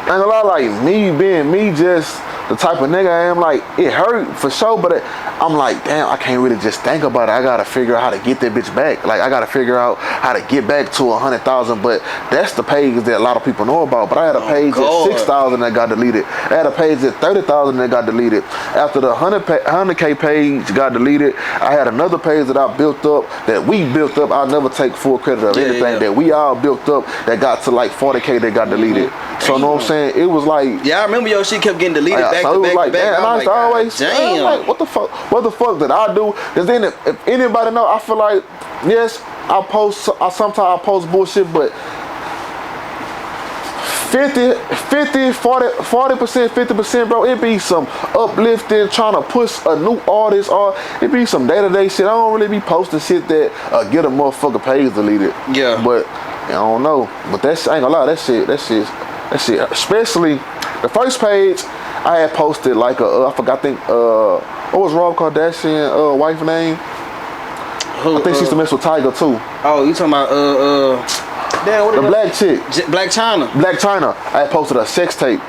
I ain't gonna lie, like, me being me, just the type of nigga I am, like, it hurt for sure, but I'm like, damn, I can't really just think about it. I gotta figure out how to get that bitch back. Like, I gotta figure out how to get back to 100,000, but that's the page that a lot of people know about. But I had a page at 6,000 that got deleted. I had a page at 30,000 that got deleted. After the 100K page got deleted, I had another page that I built up, that we built up. I'll never take full credit of anything that we all built up that got to like 40K that got deleted. So, you know what I'm saying? It was like, yeah, I remember your shit kept getting deleted back so to it was back like, to back. And I used to always, damn. Like, what the fuck did I do? Because then if anybody know, I feel like, yes, sometimes I post bullshit, but 40%, 50%, bro, it be some uplifting, trying to push a new artist, or it be some day-to-day shit. I don't really be posting shit that get a motherfucker page deleted. Yeah. But I don't know. But that's, I ain't gonna lie, that shit, especially the first page I had posted like I think what was Rob Kardashian wife name? Who, I think she used to mess with Tiger too. Oh, you talking about damn, what the black chick. Black China. Black China. I had posted a sex tape.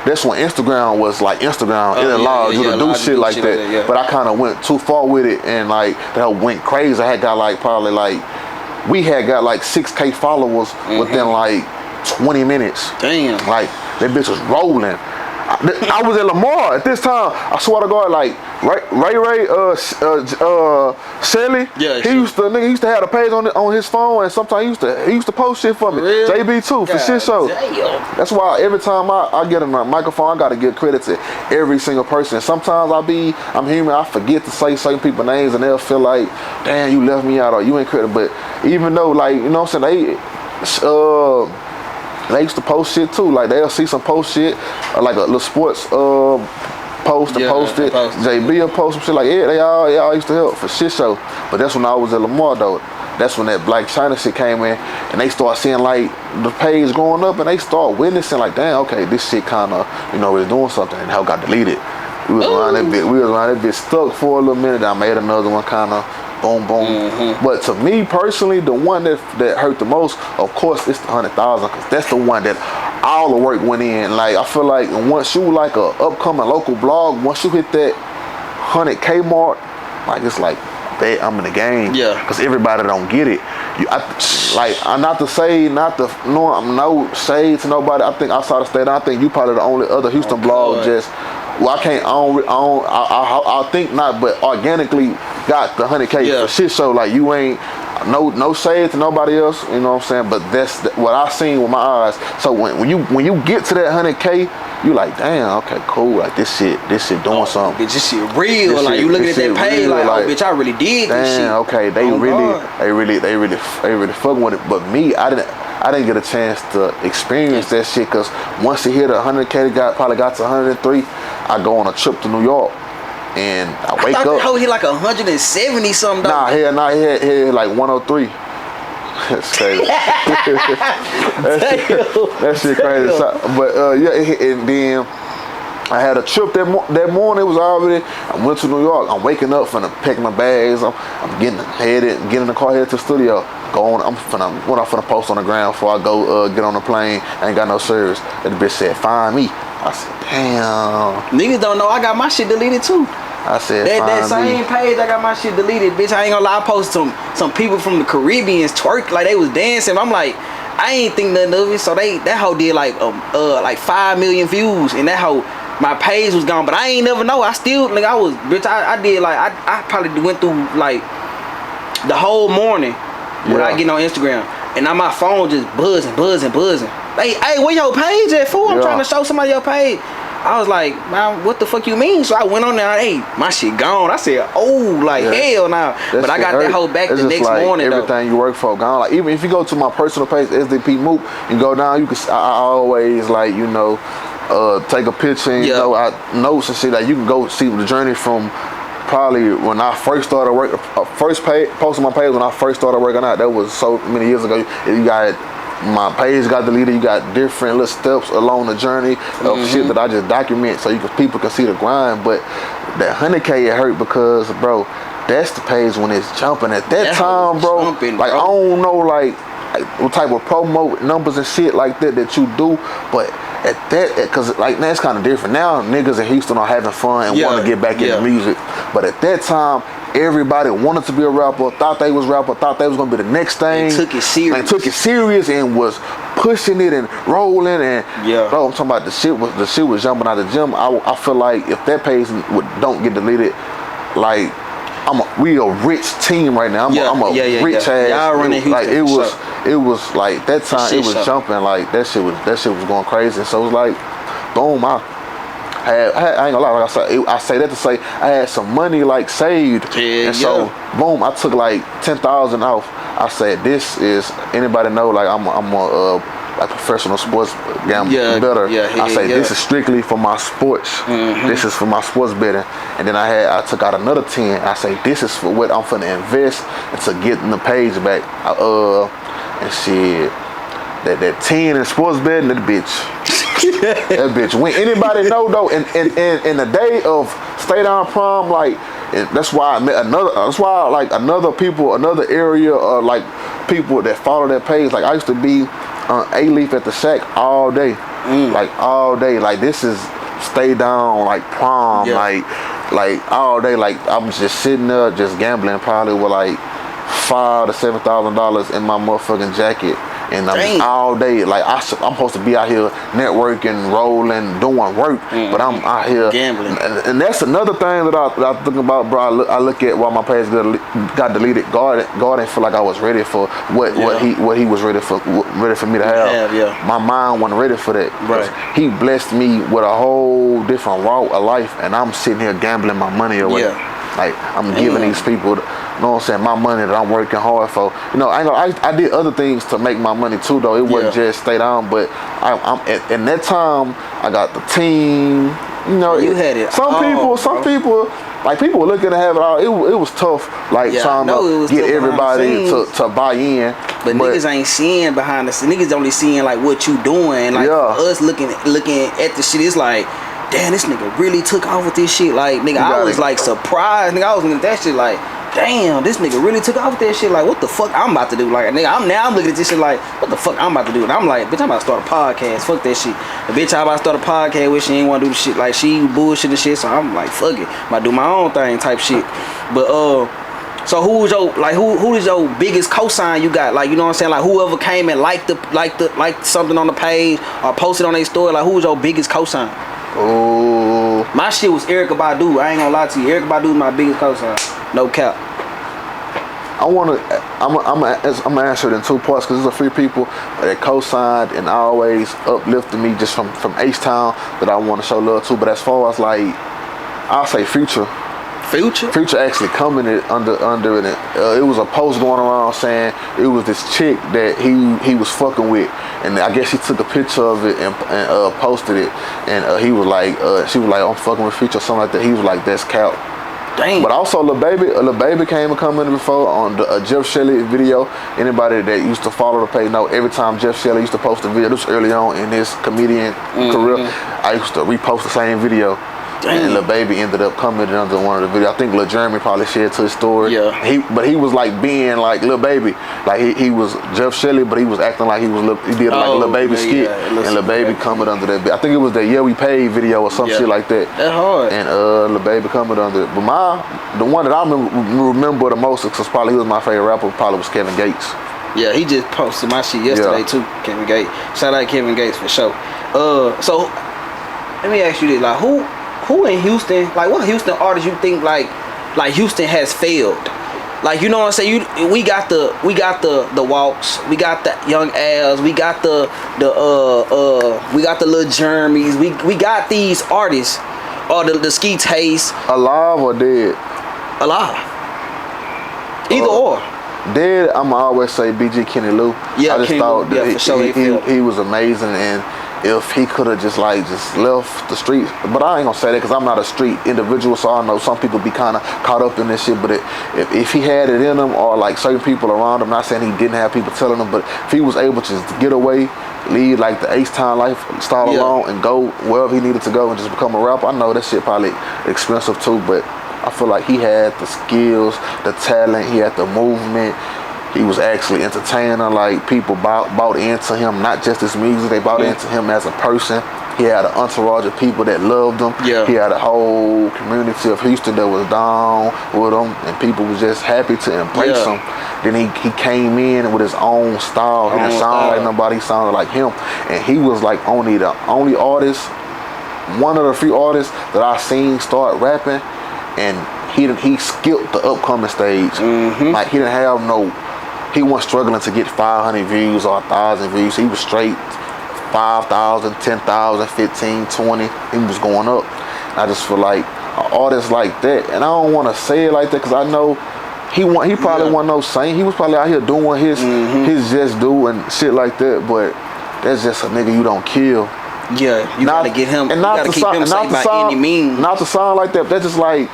That's when Instagram was like Instagram. It allowed you to do shit like that. But I kind of went too far with it, and like that went crazy. I had got like probably like, we had got like 6K followers within like 20 minutes. Damn. Like, that bitch was rolling. I was at Lamar at this time. I swear to God, like Ray Shelly. Yeah, he used to have a page on his phone, and sometimes he used to post shit for me. Really? JB too, for shit show. Damn. That's why every time I get on a microphone, I gotta give credit to every single person. Sometimes I'm human. I forget to say certain people's names, and they'll feel like, damn, you left me out, or you ain't credit. But even though, like, you know what I'm saying, they used to post shit too. Like, they'll see some post shit, like a little sports post and post it. JB will post some shit like, they all used to help for shit show. But that's when I was at Lamar though. That's when that Black China shit came in, and they start seeing like the page going up, and they start witnessing like, damn, okay, this shit kind of, you know, is doing something, and how got deleted. We was around that bitch stuck for a little minute. I made another one, kind of boom, boom. But to me personally, the one that hurt the most, of course, it's the 100,000, because that's the one that all the work went in. Like, I feel like once you like a upcoming local blog, once you hit that 100K mark, like, it's like, bet I'm in the game. Yeah. Because everybody don't get it. I'm no shade to nobody. I think outside of state, I think you probably the only other Houston blog just. Well, I think not, but organically got the 100K for shit show. Like, you ain't no shade to nobody else, you know what I'm saying? But that's what I seen with my eyes. So when you get to that 100K, you like, damn, okay, cool. Like, this shit doing something. Bitch, this shit real. Like, you looking at that page, like, oh, bitch, I really did this shit. Damn, okay, they really fucking with it. But me, I didn't get a chance to experience that shit, because once it hit 100K, probably got to 103, I go on a trip to New York, and I wake up. How he like 170 something? Nah, he had like 103. That's crazy. that shit crazy. But and then I had a trip that morning. It was already, I went to New York. I'm waking up, finna pack my bags. I'm getting in the car, headed to the studio. I'm finna post on the ground before I go get on the plane. I ain't got no service. That bitch said, find me. I said, damn. Niggas don't know I got my shit deleted too. I said, that same page, I got my shit deleted, bitch. I ain't gonna lie, I posted some people from the Caribbeans twerk like they was dancing. I'm like, I ain't think nothing of it. So that hoe did like 5 million views, and that hoe, my page was gone. But I ain't never know. I still, nigga, I did like, I probably went through like the whole morning when I get on Instagram, and now my phone just buzzing. Hey, where your page at, fool? I'm trying to show somebody your page. I was like, man, what the fuck you mean? So I went on there, hey, my shit gone. I said, oh, like hell nah. But I got that hoe back the next morning though. Everything you work for gone. Like even if you go to my personal page, SDP Moop, and go down, you can. I always like, you know, take a picture and you know, notes and shit. Like you can go see the journey from probably when I first started working. Posting my page when I first started working out. That was so many years ago. You got. My page got deleted. You got different little steps along the journey of shit that I just document so people can see the grind. But that 100K it hurt because, bro, that's the page when it's jumping. At that time, bro, like I don't know like what type of promo numbers and shit like that you do, but at that, because like now it's kind of different. Now niggas in Houston are having fun and want to get back into music, but at that time, everybody wanted to be a rapper, thought they was rapper, thought they was gonna be the next thing. They took it serious. They took it serious and was pushing it and rolling and bro, I'm talking about the shit was jumping out of the gym. I feel like if that page don't get deleted, like we a rich team right now. I'm a rich ass. Y'all running Houston. Like it was like that time it was jumping. Like that shit was going crazy. So it was like, boom, I ain't gonna lie, like I say that to say I had some money like saved, and so boom, I took like 10,000 off. I said, this is, anybody know like I'm a like professional sports gambler better. I say this is strictly for my sports. This is for my sports betting. And then I took out another 10. I say this is for what I'm finna invest into getting the page back. And shit, that 10 in sports betting, that bitch went. Anybody know though? In the day of Stay Down Prom, like that's why I met another area like people that follow that page. Like I used to be A-Leaf at the Shack all day, like all day. Like this is Stay Down like prom, like all day. Like I'm just sitting there just gambling, probably with like $5,000 to $7,000 in my motherfucking jacket. And I'm just all day, like I'm supposed to be out here networking, rolling, doing work, but I'm out here gambling. And that's another thing that I think about, bro. I look at why my page got deleted. God didn't feel like I was ready for what he was ready for me to have. My mind wasn't ready for that. Right. He blessed me with a whole different route of life, and I'm sitting here gambling my money away. Like I'm giving these people, you know what I'm saying, my money that I'm working hard for. You know, I did other things to make my money too though. It wasn't just Stay Down, but I'm in that time I got the team. You know, you had it. Some people, like people were looking to have it all. It was tough, like trying to get everybody to buy in. But niggas ain't seeing behind the scenes. Niggas only seeing like what you doing. Like us looking at the shit, it's like, damn, this nigga really took off with this shit. Like, nigga, I was like surprised. Nigga, I was looking at that shit like, damn, this nigga really took off with that shit. Like, what the fuck I'm about to do? Like, nigga, I'm looking at this shit like, what the fuck I'm about to do? And I'm like, bitch, I'm about to start a podcast. Fuck that shit. The bitch I about to start a podcast with, she ain't want to do the shit. Like, she bullshit and shit. So I'm like, fuck it. I'm about to do my own thing type shit. But, so who is your biggest cosign you got? Like, you know what I'm saying? Like, whoever came and liked something on the page or posted on their story, like, who was your biggest cosign? Oh, my shit was Erykah Badu. I ain't gonna lie to you. Erykah Badu is my biggest cosign. No cap. I'm gonna answer it in two parts because there's a few people that co-signed and always uplifted me just from H-Town that I want to show love to. But as far as like, I'll say Future actually coming under it. It was a post going around saying it was this chick that he was fucking with, and I guess he took a picture of it and posted it, and he was like, she was like, I'm fucking with Future or something like that. He was like, that's cap. Dang. But also Lil Baby came and commented before on the Jeff Shelley video. Anybody that used to follow the page know every time Jeff Shelley used to post a video, this was early on in his comedian career, I used to repost the same video. Dang. And Lil Baby ended up commenting under one of the videos. I think Lil Jeremy probably shared to his story. Yeah. He was like being like Lil Baby, like he was Jeff Shelley, but he was acting like he did like a Lil Baby skit, and Lil Baby commented under that. I think it was the Yeah We Paid video or some shit like that. That's hard. And Lil Baby commented under it. But the one that I remember the most, because probably he was my favorite rapper, probably was Kevin Gates. Yeah, he just posted my shit yesterday too, Kevin Gates. Shout out Kevin Gates for sure. So let me ask you this: like, who in Houston? Like, what Houston artists you think like Houston has failed? Like, you know what I'm saying? We got the Walks, we got the Young Als, we got the Lil Jeremys, we got these artists, or the Ski Taste. Alive or dead? Alive. Either or. Dead, I'ma always say BG Kenny Lou. Yeah, I just Kenny thought Lou, that for sure he was amazing, and if he could have just left the streets, but I ain't gonna say that because I'm not a street individual, so I know some people be kind of caught up in this shit. But if he had it in him, or like certain people around him, not saying he didn't have people telling him, but if he was able to just get away, lead like the H-Town lifestyle alone, and go wherever he needed to go and just become a rapper, I know that shit probably expensive too, but I feel like he had the skills, the talent, he had the movement. He was actually entertaining. Like, people bought into him, not just his music, they bought into him as a person. He had an entourage of people that loved him. Yeah. He had a whole community of Houston that was down with him, and people was just happy to embrace him. Then he came in with his own style. He didn't sound like nobody, he sounded like him. And he was like the only artist, one of the few artists that I seen start rapping, and he skipped the upcoming stage. Like, he didn't have he wasn't struggling to get 500 views or 1,000 views. He was straight 5,000, 10,000, 15, 20. He was going up. I just feel like an artist like that, and I don't want to say it like that because I know he probably wasn't no saint. He was probably out here doing his just do and shit like that, but that's just a nigga you don't kill. Yeah, you gotta get him. And not to keep him safe by any means. Not to sound like that. That's just like,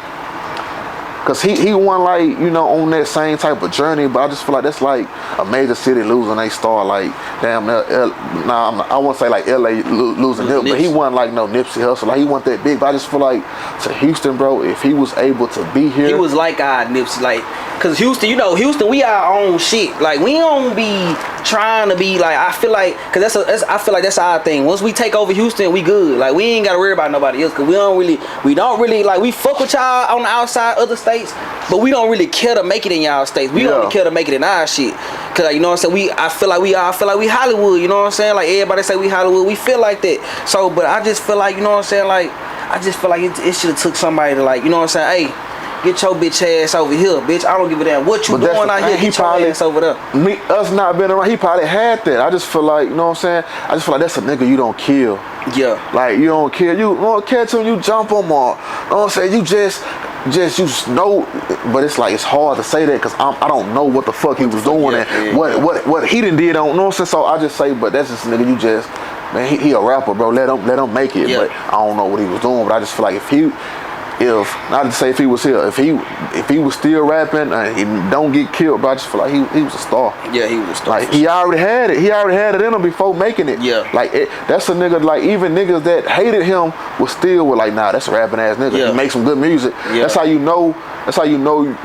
cause he wasn't like, you know, on that same type of journey, but I just feel like that's like a major city losing they star. Like, damn, I won't say like LA losing him, but he wasn't like no Nipsey Hussle. Like, he wasn't that big. But I just feel like to Houston, bro, if he was able to be here, he was like our Nipsey, like, cause Houston, you know, Houston, we our own shit. Like, we don't be trying to be like, I feel like, cause I feel like that's our thing. Once we take over Houston, we good. Like, we ain't gotta worry about nobody else, cause we don't really like, we fuck with y'all on the outside, other states, but we don't really care to make it in y'all states. We don't care to make it in our shit. Cause, like, you know what I'm saying, I feel like we Hollywood, you know what I'm saying? Like, everybody say we Hollywood, we feel like that. So, but I just feel like, you know what I'm saying, like, I just feel like it should have took somebody to, like, you know what I'm saying, hey, get your bitch ass over here, bitch. I don't give a damn what you doing out here. Get your ass over there. Us not being around, he probably had that. I just feel like, you know what I'm saying? I just feel like that's a nigga you don't kill. Yeah. Like, you don't kill. You don't catch him, you jump him, or, you know what I'm saying? You just know, but it's like, it's hard to say that because I don't know what the fuck he was doing and what he done did on, you know what I'm saying? So I just say, but that's just a nigga you just, man, he a rapper, bro. Let him make it. But I don't know what he was doing, but I just feel like not to say if he was here, if he was still rapping and he don't get killed, but I just feel like he was a star. Yeah, he was a star. Like, he already had it in him before making it. Yeah. Like, that's a nigga, like, even niggas that hated him was still with, like, nah, that's a rapping ass nigga. He makes some good music. Yeah. That's how you know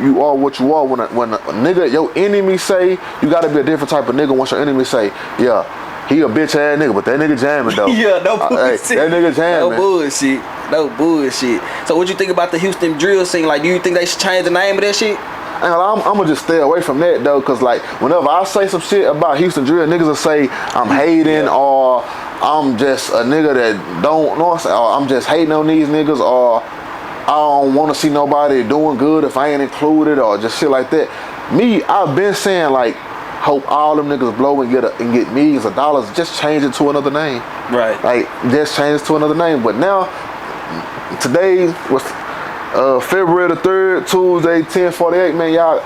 you are what you are when a nigga, your enemy say, you gotta be a different type of nigga once your enemy say, yeah, he a bitch ass nigga, but that nigga jamming though. Yeah, no bullshit. That nigga jamming. No bullshit. So what you think about the Houston drill scene? Like, do you think they should change the name of that shit? And I'm gonna just stay away from that though, cause like whenever I say some shit about Houston drill, niggas will say I'm hating or I'm just a nigga that don't know, or I'm just hating on these niggas, or I don't want to see nobody doing good if I ain't included, or just shit like that. Me, I've been saying, like, hope all them niggas blow and get millions of dollars. Just change it to another name. Right. Like, just change it to another name. But now, today was February the 3rd, Tuesday, 10:48. Man, y'all,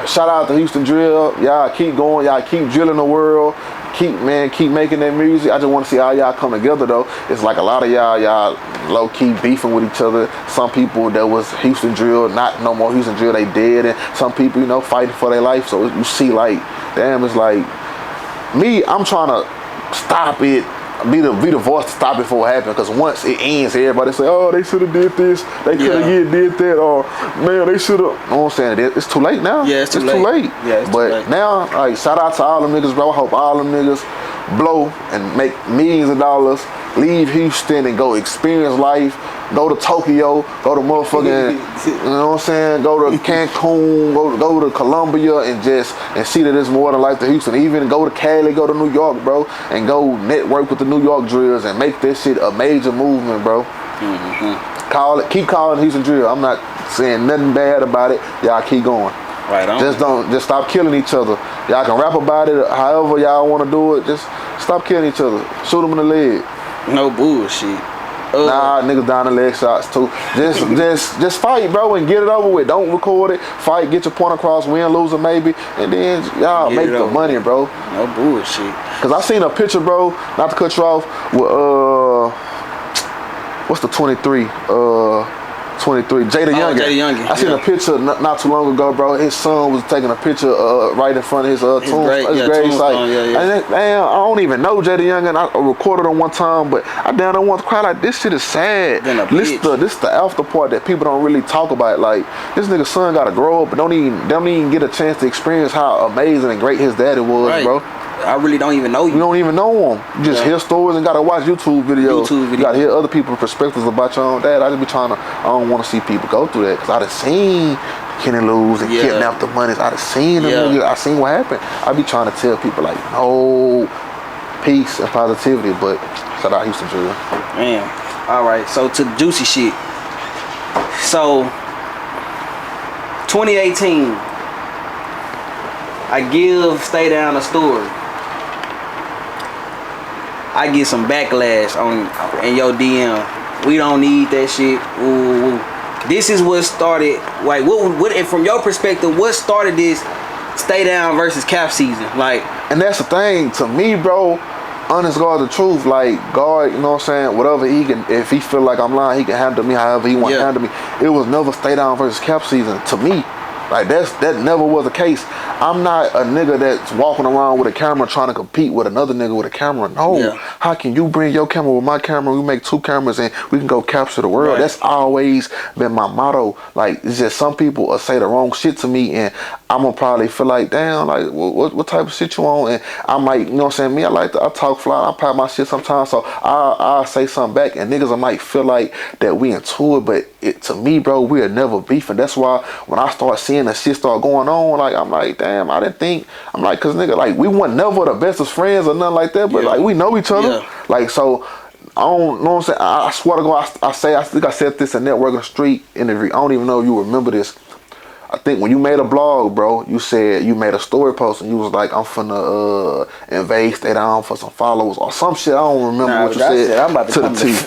shout out to Houston Drill. Y'all keep going. Y'all keep drilling the world. Keep making that music. I just want to see all y'all come together though. It's like a lot of y'all low-key beefing with each other. Some people that was Houston Drill, not no more Houston Drill, they dead, and some people, you know, fighting for their life. So you see, like, damn, it's like me, I'm trying to stop it, be the voice to stop it before it happens, because once it ends, everybody say, oh, they should have did this, they could have did that, or man, they should have, you know what I'm saying? It's too late now. Yeah, it's too late. Yeah, it's but too late. Now, like, shout out to all them niggas, bro. I hope all them niggas blow and make millions of dollars, leave Houston and go experience life, go to Tokyo, go to motherfucking, you know what I'm saying, go to Cancun, go to Colombia and see that there's more to life to Houston. Even go to Cali, go to New York, bro, and go network with the New York drills and make this shit a major movement, bro. Keep calling Houston drill. I'm not saying nothing bad about it. Y'all keep going. Right on. Just stop killing each other. Y'all can rap about it however y'all want to do it. Just stop killing each other. Shoot them in the leg. No bullshit. Nah, niggas down the leg shots too. Just fight, bro, and get it over with. Don't record it. Fight, get your point across, win, lose, or maybe, and then y'all make the money, bro. No bullshit. Cause I seen a picture, bro. Not to cut you off. With what's the 23? 23, Jada Youngin. I seen a picture not too long ago, bro. His son was taking a picture right in front of his tomb. His grave site. And damn, I don't even know Jada Youngin. I recorded him one time, but I damn don't want to cry like this shit is sad. This the after part that people don't really talk about. Like this nigga's son gotta grow up, but don't even get a chance to experience how amazing and great his daddy was, bro. I really don't even know you. You don't even know him. You just hear stories and gotta watch YouTube videos. You gotta hear other people's perspectives about your own dad. I don't want to see people go through that because I done seen Kenny lose and kidnap the money. I done seen them. I seen what happened. I be trying to tell people like, no, peace and positivity. But shout out Houston drill. Man, all right. So to the juicy shit. So 2018, I give Stay Down a story. I get some backlash in your DM. We don't need that shit. Ooh. This is what started. Like, what? And from your perspective, what started this Stay Down versus Cap season? Like, and that's the thing to me, bro. Honest God, the truth. Like God, you know what I'm saying. Whatever he can, if he feel like I'm lying, he can handle me however he want to handle me. It was never Stay Down versus Cap season to me. Like that never was the case. I'm not a nigga that's walking around with a camera trying to compete with another nigga with a camera. No. How can you bring your camera with my camera? We make two cameras and we can go capture the world. That's always been my motto. Like it's just some people will say the wrong shit to me and I'm gonna probably feel like, damn, like what type of shit you on? And I might, you know what I'm saying? Me, I talk fly, I pop my shit sometimes, so I'll say something back and niggas I might feel like that we into it, but to me, bro, we are never beefing. That's why when I start seeing the shit start going on, like I'm like, damn, I didn't think. I'm like, cause nigga, like we weren't never the best of friends or nothing like that, but like we know each other. Like so, I don't know what I'm saying. I swear to God, I think I said this in Networking Street interview. I don't even know if you remember this. I think when you made a blog, bro, you said you made a story post and you was like, I'm finna invade Stay Down for some followers or some shit. I don't remember what you said. I'm about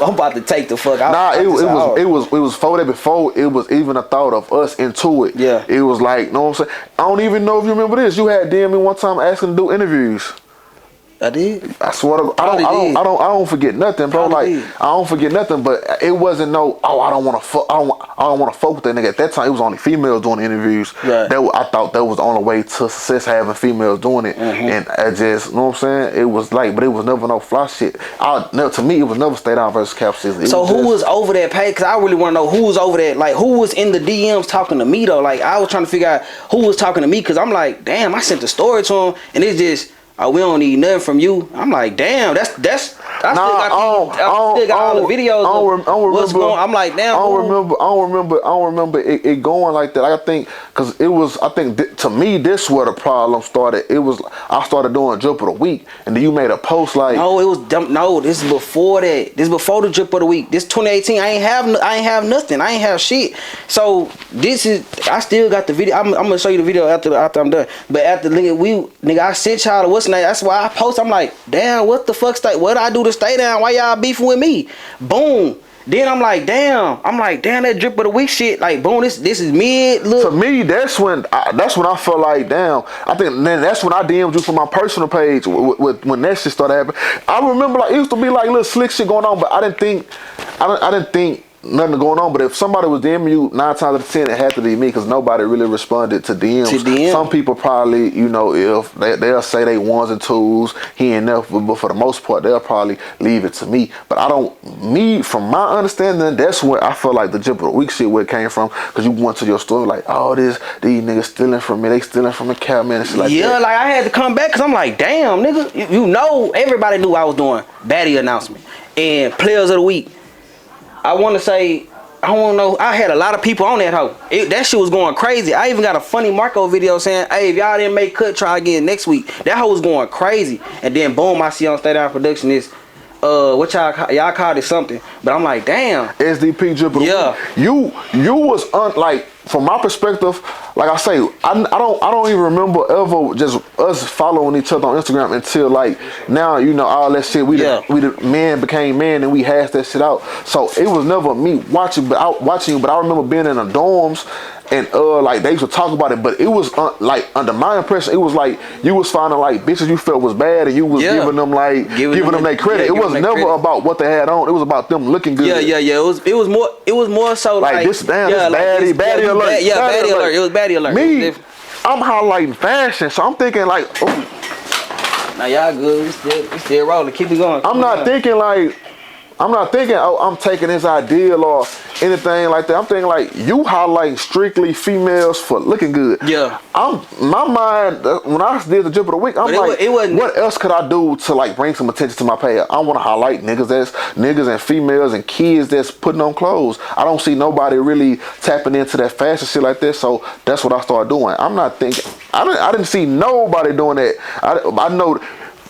I'm about to take the fuck out. Nah, it was before it was even a thought of us into it. Yeah. It was like, know what I'm saying? I don't even know if you remember this. You had DM me one time asking to do interviews. I did. I swear to God, I don't forget nothing, bro. I don't forget nothing, but it wasn't no. Oh, I don't want to fuck with that nigga. At that time, it was only females doing interviews. Right. I thought that was the only way to success having females doing it, and I just, you know what I'm saying? It was like, but it was never no fly shit. To me, it was never Stay Down versus Cap season. So who was over that page? Cause I really want to know who was over that. Like who was in the DMs talking to me though? Like I was trying to figure out who was talking to me. Cause I'm like, damn, I sent the story to him, and it's just. Oh, we don't need nothing from you. I'm like, damn, I still got all the videos. What's going on? I'm like, damn. I don't remember it going like that. I think because it was. I think to me, this where the problem started. It was I started doing drip of the week, and then you made a post like. No, it was dumb. No, this is before that. This is before the drip of the week. This 2018. I ain't have nothing. I ain't have shit. So this is. I still got the video. I'm gonna show you the video after I'm done. But after nigga, I sent y'all what's name. That's why I post. I'm like, damn, what the fuck? What I do to Stay Down? Why y'all beefing with me? Boom. Then I'm like, damn, that drip of the week shit. Like, boom, this is mid. Look. To me, that's when I felt like, damn. I think then that's when I DM'd you from my personal page when that shit started happening. I remember like it used to be like little slick shit going on, but I didn't think nothing going on. But if somebody was DMing you, 9 times out of 10, it had to be me because nobody really responded to DMs. Some people probably, you know, if they'll say they ones and twos, he ain't never, but for the most part, they'll probably leave it to me. But I don't, from my understanding, that's where I feel like the Jip of the Week shit where it came from. Because you went to your store like, oh, these niggas stealing from me. They stealing from the cabinet and shit like that. Yeah, like I had to come back because I'm like, damn, nigga, you know, everybody knew I was doing baddie announcement and players of the week. I want to say, I don't know, I had a lot of people on that hoe. That shit was going crazy. I even got a funny Marco video saying, hey, if y'all didn't make cut, try again next week. That hoe was going crazy. And then boom, I see on Staydownproduction this, what y'all called it something. But I'm like, damn. SDP Drip. Yeah. You was like, from my perspective, like I say, I don't even remember ever just us following each other on Instagram until like now, you know, all that shit. We the man became man and we hashed that shit out. So it was never me watching, but I remember being in the dorms and like they used to talk about it, but it was like under my impression, it was like you was finding like bitches you felt was bad and you was giving them like giving them their credit. It was never about what they had on. It was about them looking good. Yeah. It was more so like this baddie alert. Baddie alert. It was baddie alert. Me, I'm highlighting fashion, so I'm thinking like, oh. Now y'all good. We still rolling. Keep it going. I'm not thinking, oh, I'm taking this ideal or anything like that. I'm thinking like you highlight strictly females for looking good. Yeah. My mind when I did the Drip of the Week, I'm like, what else could I do to like bring some attention to my page? I want to highlight niggas and females and kids that's putting on clothes. I don't see nobody really tapping into that fashion shit like this. So that's what I started doing. I'm not thinking. I didn't see nobody doing that. I know.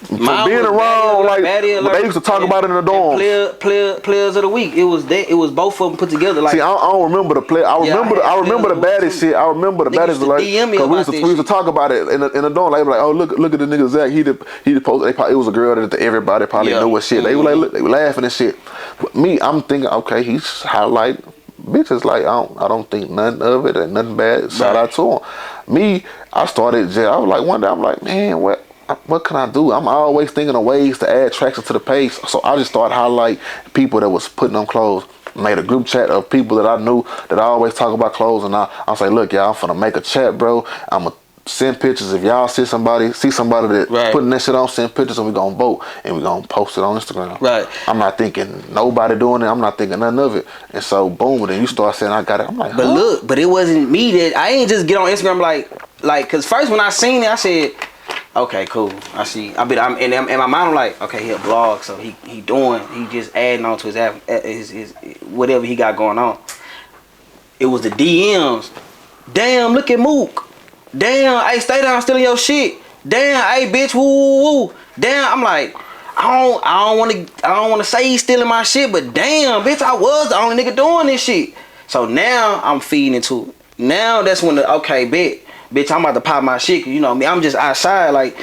From being around, like they used to talk about it in the dorm. Players of the week. It was both of them put together. Like, see, I don't remember the play. I remember the baddest shit. I remember the baddest alert because we used to talk about it in the dorm. Like, oh look at the nigga Zach. He posted. It was a girl that everybody probably knew what shit. They were like they were laughing and shit. But me, I'm thinking, okay, he's highlight bitches. Like I don't think nothing of it and nothing bad. Shout out to him. Me, I started. I was like one day. I'm like, man, what can I do? I'm always thinking of ways to add traction to the page. So I just started highlight people that was putting on clothes. Made a group chat of people that I knew that I always talk about clothes. And I say, look, y'all, I'm finna make a chat, bro. I'm gonna send pictures. If y'all see somebody that putting that shit on, send pictures and we gonna vote and we gonna post it on Instagram. Right. I'm not thinking nobody doing it. I'm not thinking nothing of it. And so boom, and then you start saying I got it. I'm like, but look, but it wasn't me that I ain't just get on Instagram like cause first when I seen it, I said, okay, cool. I see. I'm in my mind. I'm like, okay, he a blog, so he just adding on to his app, his whatever he got going on. It was the DMs. Damn, look at Mook. Damn, hey, stay down, stealing your shit. Damn, hey, bitch, woo. Damn, I'm like, I don't want to say he's stealing my shit, but damn, bitch, I was the only nigga doing this shit. So now I'm feeding into it. Now that's when okay, bitch, I'm about to pop my shit. You know me, I'm just outside, like,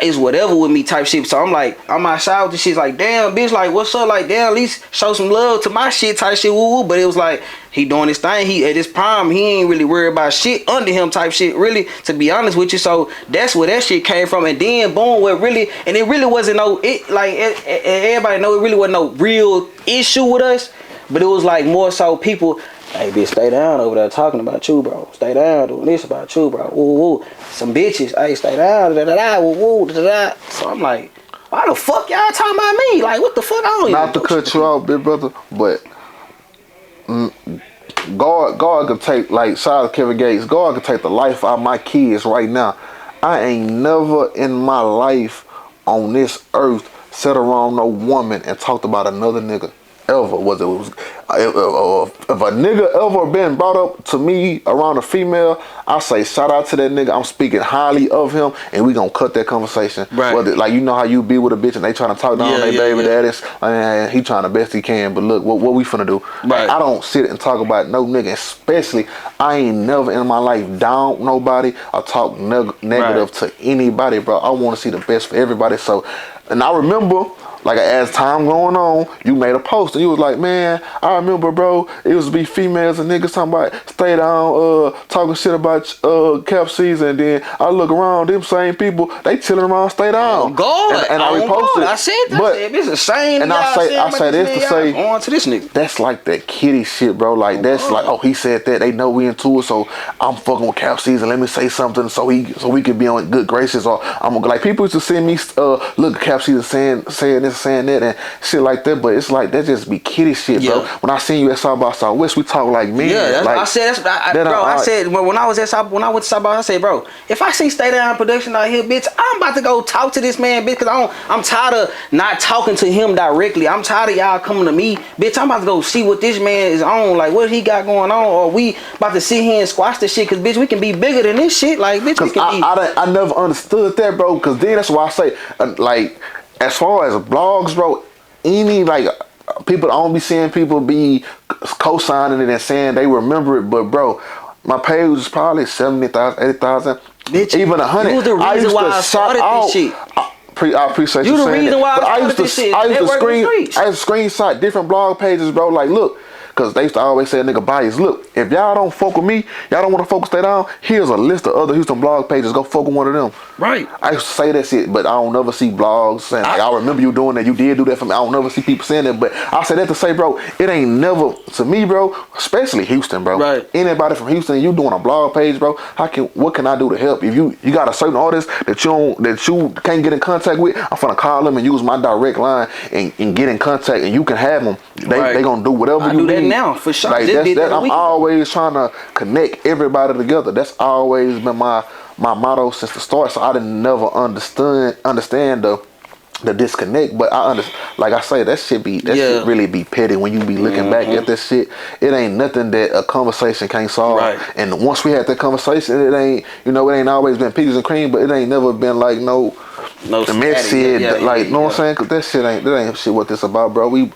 it's whatever with me type shit. So I'm like, I'm outside with the shit, like, damn, bitch, like, what's up? Like, damn, at least show some love to my shit type shit, woo. But it was like, he doing his thing. He at his prime, he ain't really worried about shit under him type shit, really, to be honest with you. So that's where that shit came from. And then boom, where really, and it really wasn't everybody know it really wasn't no real issue with us. But it was like more so people, hey, bitch, stay down over there talking about you, bro. Stay down doing this about you, bro. Woo. Some bitches, hey, stay down, woo. So I'm like, why the fuck y'all talking about me? Like, what the fuck? I don't even not to cut you off, big brother, but God could take, like, shout out to Kevin Gates, God could take the life out of my kids right now. I ain't never in my life on this earth sat around no woman and talked about another nigga. Ever if a nigga ever been brought up to me around a female, I say shout out to that nigga. I'm speaking highly of him, and we gonna cut that conversation. Right. Whether, like, you know how you be with a bitch and they trying to talk down on their baby daddies. Like, he trying the best he can, but look, what we finna do? Right. I don't sit and talk about no nigga, especially I ain't never in my life down nobody or talk negative to anybody, bro. I want to see the best for everybody. So And I remember, like as time going on, you made a post and you was like, man, I remember, bro, it used to be females and niggas talking about stay down, talking shit about cap season. And then I look around, them same people, they chilling around stay down. Oh God, and I reposted. God. I said, it's a shame. And I say this to say, on to this nigga. that's like that kitty shit, bro. Like that's like, oh, he said that. They know we into it, so I'm fucking with cap season. Let me say something so we can be on good graces. Or I'm like, people used to send me look cap season saying this, saying that, and shit like that. But it's like that just be kitty shit, bro. When I seen you at South by Southwest, we talk like men. Yeah, that's like, I said. I said when I was at South, when I went to South by, I said, bro, if I see Staydownproduction out here, bitch, I'm about to go talk to this man, bitch, because I'm tired of not talking to him directly. I'm tired of y'all coming to me, bitch. I'm about to go see what this man is on, like what he got going on, or we about to sit here and squash this shit, because bitch, we can be bigger than this shit, like bitch. We can be. I never understood that, bro, because then that's why I say, like, as far as blogs, bro, any like people, I don't be seeing people be co-signing it and saying they remember it, but bro, my page was probably 70,000, 80,000, even 100. You was the reason why I started this shit. I appreciate you saying that. You the reason why I started this shit. I used to screenshot different blog pages, bro. Like, look, because they used to always say, nigga, bias. Look, if y'all don't fuck with me, y'all don't want to focus stay down, here's a list of other Houston blog pages. Go fuck with one of them. Right. I used to say that shit, but I don't never see blogs saying, like, I remember you doing that. You did do that for me. I don't never see people saying that. But I say that to say, bro, it ain't never, to me, bro, especially Houston, bro. Right. Anybody from Houston, you doing a blog page, bro, what can I do to help? If you got a certain artist that you can't get in contact with, I'm finna call them and use my direct line and get in contact, and you can have them. They gonna do whatever you need. Now for sure. Like I'm always trying to connect everybody together. That's always been my motto since the start. So I didn't never understand the disconnect. But I understand, like I say, that shit really be petty when you be looking back at this shit. It ain't nothing that a conversation can't solve. Right. And once we had that conversation, it ain't always been peaches and cream, but it ain't never been like the mess shit, like, you know what I'm saying? Cause that ain't shit what this about, bro. We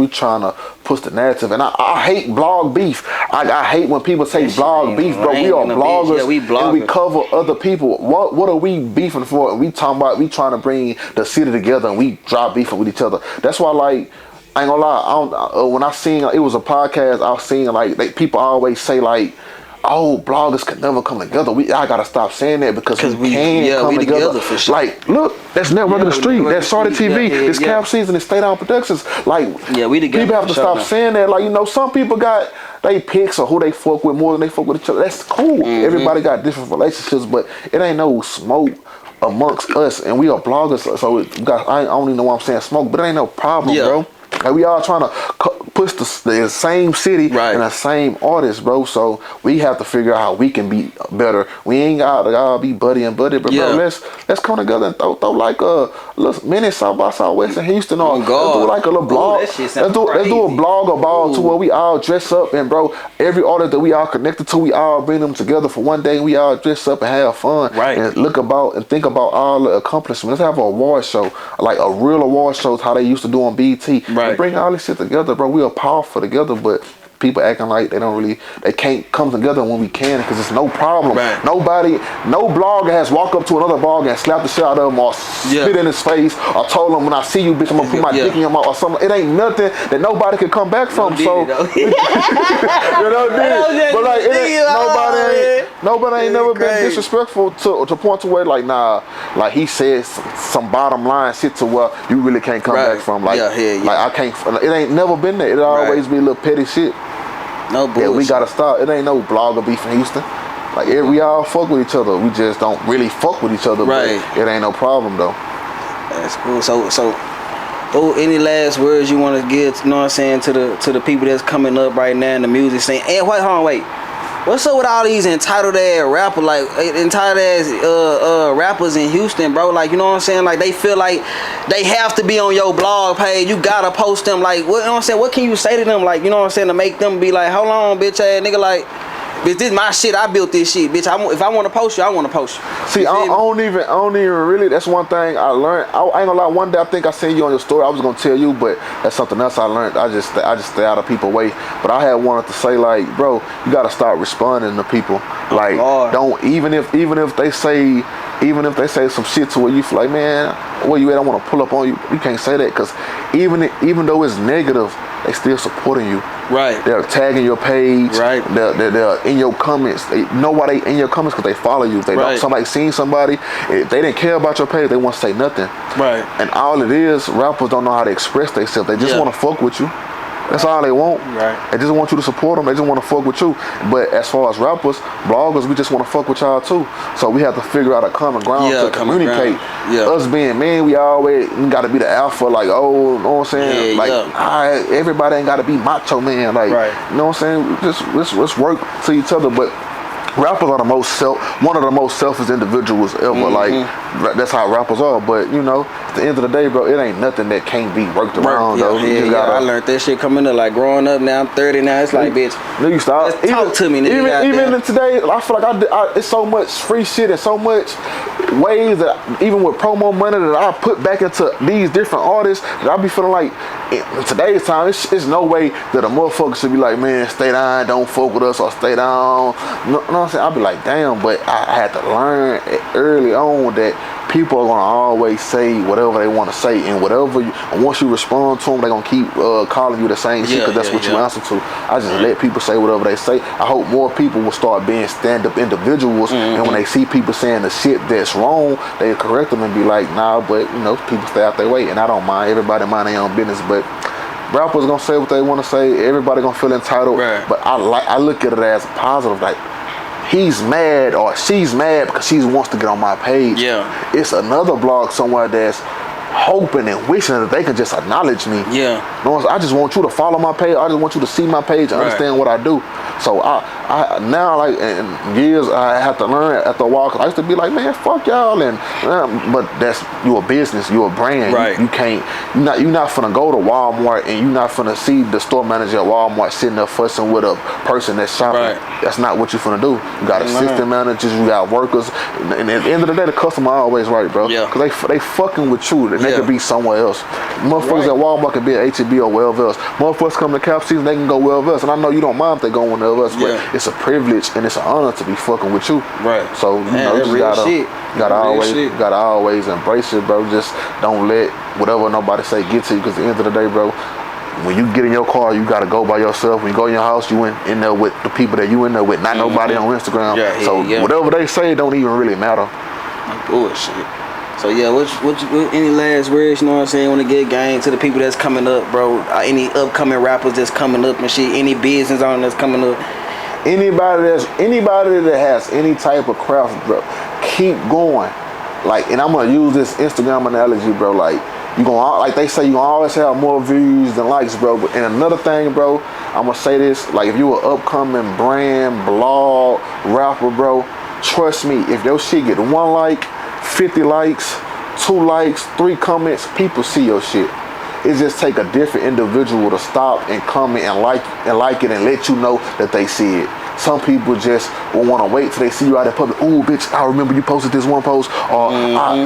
trying to push the narrative, and I hate blog beef. I hate when people say blog beef, bro. We are bloggers, and we cover other people. What are we beefing for? And we trying to bring the city together, and we drop beefing with each other. That's why, like, I ain't gonna lie. When I seen it was a podcast, I was seeing like people always say like, oh, bloggers can never come together. I gotta stop saying that because we can come together. For sure. Like, look, that's Network of the Street. That's Shorty TV. It's Cap Season. It's Staydownproductions. Like, we together. People have to stop saying that. Like, some people got they picks or who they fuck with more than they fuck with each other. That's cool. Everybody got different relationships, but it ain't no smoke amongst us, and we are bloggers. So I don't even know why I'm saying smoke, but it ain't no problem, bro. Like, we all trying to push the same city and the same artist, bro. So we have to figure out how we can be better. We ain't gotta be buddy and buddy, but bro, let's come together and throw like a little mini South by Southwest in Houston, or let's do like a little blog. Let's do a blog about to where we all dress up, and bro, every artist that we all connected to, we all bring them together for one day, and we all dress up and have fun, and think about all the accomplishments. Let's have an award show, like a real award show, how they used to do on BT. Bring all this shit together, bro. We are powerful together, but people acting like they can't come together when we can, because it's no problem. No blogger has walked up to another blogger and slapped the shit out of him, or spit in his face, or told him, when I see you, bitch, I'm gonna put my dick in your mouth, or something. It ain't nothing that nobody can come back from. So you know what I mean? But like, nobody ain't never been disrespectful to point to where like he said some bottom line shit to where you really can't come back from. Like, like I can't. It ain't never been there. It always be a little petty shit. No bullshit. Yeah, we gotta stop. It ain't no blogger beef in Houston. Like, we all fuck with each other. We just don't really fuck with each other. But it ain't no problem though. That's cool. So, any last words you want to give? You know what I'm saying, to the people that's coming up right now in the music scene? And hold on, wait. What's up with all these entitled ass rappers, like entitled ass rappers in Houston, bro? Like, you know what I'm saying? Like, they feel like they have to be on your blog page. You gotta post them. Like, what, you know what I'm saying? What can you say to them? Like, you know what I'm saying, to make them be like, hold on, bitch ass nigga, like, bitch, this my shit. I built this shit, bitch. If I want to post you, I want to post you. See, I don't even really. That's one thing I learned. I ain't gonna lie. One day I think I seen you on your story. I was gonna tell you, but that's something else I learned. I just stay out of people's way. But I had wanted to say, like, bro, you gotta start responding to people. Like, don't even if they say even if they say some shit to where you feel like, man, where you at? I want to pull up on you. You can't say that because even though it's negative, they still supporting you. Right. They're tagging your page. Right. They're in your comments. They know why they in your comments because they follow you. If they don't, somebody seen somebody, if they didn't care about your page, they won't say nothing. Right. And all it is, rappers don't know how to express themselves. They just want to fuck with you. That's all they want. Right. They just want you to support them. They just want to fuck with you. But as far as rappers, bloggers, we just want to fuck with y'all too. So we have to figure out a common ground to communicate. Us being men, we got to be the alpha. Like, oh, you know what I'm saying? Everybody ain't got to be macho man. Like, you know what I'm saying? Let's work to each other. But rappers are one of the most selfish individuals ever. Like, that's how rappers are. But you know, at the end of the day, bro, it ain't nothing that can't be worked around. Though. I learned that shit coming up. Like growing up, now I'm 30 now. It's like, bitch, nigga, stop. Talk to me, nigga. Even today, I feel like it's so much free shit and so much ways that even with promo money that I put back into these different artists that I be feeling like in today's time, it's no way that a motherfucker should be like, man, stay down, don't fuck with us, or stay down. You know what I'm saying? I'll be like, damn, but I had to learn early on that people are gonna always say whatever they want to say, and once you respond to them, they're gonna keep calling you the same shit because that's what you answer to. I just let people say whatever they say. I hope more people will start being stand-up individuals, and when they see people saying the shit that's wrong, they correct them and be like, nah, but you know, people stay out their way, and I don't mind. Everybody mind their own business, but rappers gonna say what they want to say. Everybody gonna feel entitled, but I look at it as a positive, like, he's mad or she's mad because she wants to get on my page. Yeah. It's another blog somewhere that's hoping and wishing that they can just acknowledge me. Yeah. No, I just want you to follow my page. I just want you to see my page and understand what I do. So I now, like, in years, I have to learn after a while, 'cause I used to be like, man, fuck y'all, and but that's, you a business, you a brand. Right. You can't, you're not finna go to Walmart and you're not finna see the store manager at Walmart sitting there fussing with a person that's shopping. Right. That's not what you're finna do. You got assistant managers, you got workers, and at the end of the day, the customer always right, bro. Yeah. Cause they fucking with you, and they could be somewhere else. Motherfuckers at Walmart could be at H-E-B or wherever else. Motherfuckers come to cap season, they can go wherever else. And I know you don't mind if they go wherever else, but it's a privilege and it's an honor to be fucking with you. Right. So you know, you gotta always embrace it, bro. Just don't let whatever nobody say get to you, because at the end of the day, bro, when you get in your car, you gotta go by yourself. When you go in your house, you in there with the people that you in there with, not nobody on Instagram. So whatever they say don't even really matter. Bullshit. So yeah, what any last words, you know what I'm saying, want to get game to the people that's coming up, bro? Any upcoming rappers that's coming up and shit, any business on that's coming up? Anybody that has any type of craft, bro, keep going. Like, and I'm gonna use this Instagram analogy, bro. Like, you gonna, like they say, you gonna always have more views than likes, bro. But, and another thing, bro, I'm gonna say this, like, if you an upcoming brand, blog, rapper, bro, trust me, if your shit get 1 like, 50 likes, 2 likes, 3 comments, people see your shit. It just take a different individual to stop and comment and like it and let you know that they see it. Some people just will want to wait till they see you out in public. Oh, bitch, I remember you posted this one post, or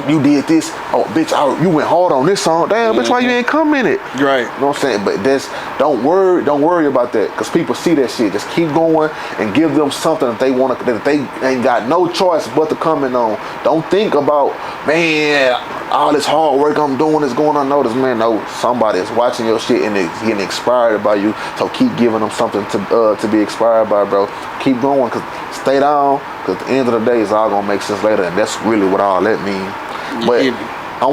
you did this. Oh, bitch, you went hard on this song. Damn, bitch, why you ain't commented? Right. You know what I'm saying? But don't worry about that, because people see that shit. Just keep going and give them something that they want to, that they ain't got no choice but to comment on. Don't think about, man, all this hard work I'm doing is going unnoticed. Man, no, somebody is watching your shit and is getting inspired by you. So keep giving them something to be inspired by, bro. Keep going, cause stay down, cause at the end of the day, it's all gonna make sense later, and that's really what all that means. But I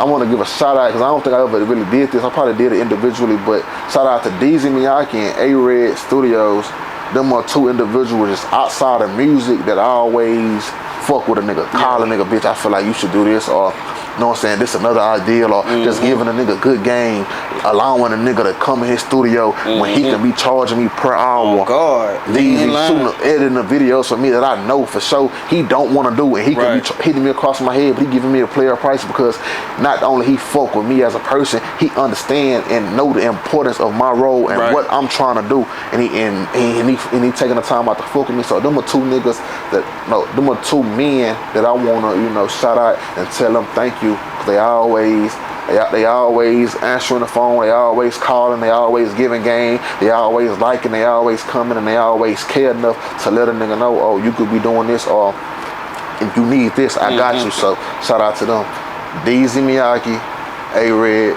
wanna give a shout out, cause I don't think I ever really did this. I probably did it individually, but shout out to DZ Miyake and A-Red Studios. Them are 2 individuals just outside of music that always fuck with a nigga. Call a nigga, bitch, I feel like you should do this, or you know what I'm saying, this another ideal, or just giving a nigga good game, allowing a nigga to come in his studio when he can be charging me per hour. Oh God. These editing the videos for me that I know for sure he don't want to do, and he can be hitting me across my head, but he giving me a player price because not only he fuck with me as a person, he understand and know the importance of my role and what I'm trying to do, and he taking the time out to fuck with me. So them are 2 niggas them are 2 men that I wanna shout out and tell them thank you. They always answering the phone, they always calling, they always giving game, they always liking, they always coming, and they always care enough to let a nigga know, oh, you could be doing this, or if you need this, I got you. So shout out to them. DZ Miyake, A-Red,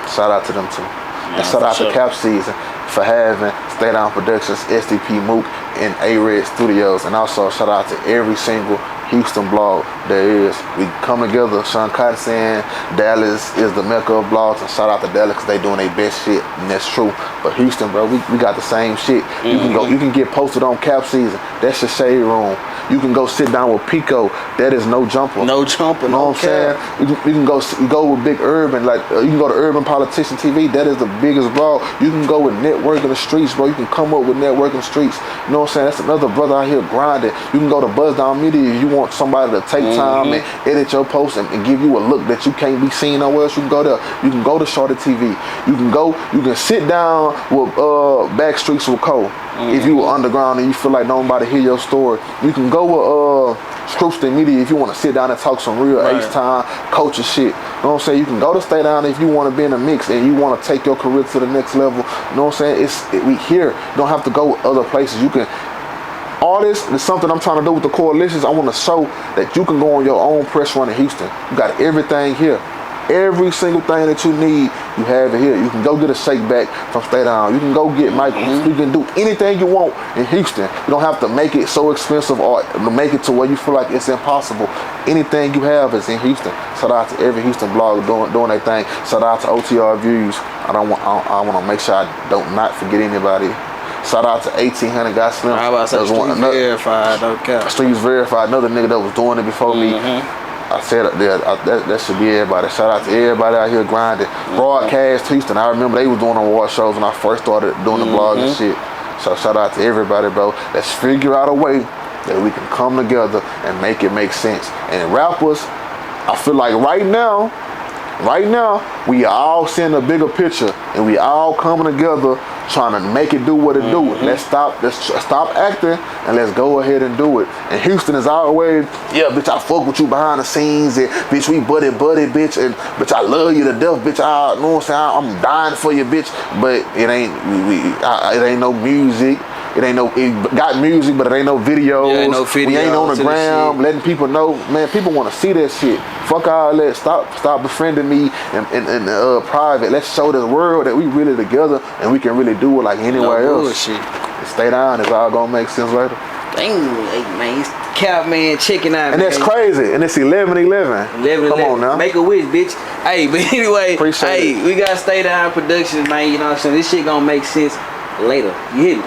shout out to them too. And shout out to Cap Season for having Stay Down Productions, SDP Mook, and A-Red Studios. And also shout out to every single Houston blog there is. We come together. Sean Cotton saying Dallas is the mecca of blogs, and shout out to Dallas because they doing their best shit, and that's true. But Houston, bro, we got the same shit. You can go, you can get posted on Cap Season. That's your shade room. You can go sit down with Pico. That is no jumper. No jumper. You know what I'm saying? You can go with Big Urban, like you can go to Urban Politician TV. That is the biggest blog. You can go with Network in the Streets, bro. You can come up with Network in the Streets. You know what I'm saying? That's another brother out here grinding. You can go to Buzz Down Media if you want somebody to take time and edit your post and give you a look that you can't be seen nowhere else. You can go there. You can go to Shorty TV. You can sit down with Backstreets with Cole. If you were underground and you feel like nobody hear your story, you can go with Scroopston Media if you want to sit down and talk some real Ace Time culture shit. You know what I'm saying? You can go to Stay Down if you want to be in the mix and you want to take your career to the next level. You know what I'm saying? We here. You don't have to go other places. You can. All this is something I'm trying to do with the coalitions. I want to show that you can go on your own press run in Houston. You got everything here. Every single thing that you need, you have it here. You can go get a shake back from Stay Down. You can go get Michael. You can do anything you want in Houston. You don't have to make it so expensive or to make it to where you feel like it's impossible. Anything you have is in Houston. Shout out to every Houston blog doing their thing. Shout out to OTR Views. I want to make sure I don't not forget anybody. Shout out to 1800 Got Slim. How about Streets Verified? Okay. Streets Verified. Another nigga that was doing it before me. I said that should be everybody. Shout out to everybody out here grinding. Broadcast Houston. I remember they was doing award shows when I first started doing the blog and shit. So shout out to everybody, bro. Let's figure out a way that we can come together and make it make sense. And rappers, I feel like right now, we all seeing a bigger picture and we all coming together trying to make it do what it do. Let's stop acting and let's go ahead and do it. And Houston is always, yeah, bitch, I fuck with you behind the scenes and bitch, we buddy, bitch, and bitch, I love you to death, bitch. I know what I'm saying, I'm dying for you, bitch. But it ain't no music. It got music, but it ain't no videos. Yeah, ain't no videos. We ain't on the ground letting people know. Man, people want to see that shit. Fuck all that. Stop befriending me in private. Let's show the world that we really together and we can really do it like anywhere else. Stay Down. It's all gonna make sense later. Dang, man, it's Cap Man checking out. And that's crazy. And it's 11/11. Come on now. Make a wish, bitch. Hey, but anyway, Appreciate it. we got Stay Down Productions, man. You know what I'm saying? This shit gonna make sense later. You hear me?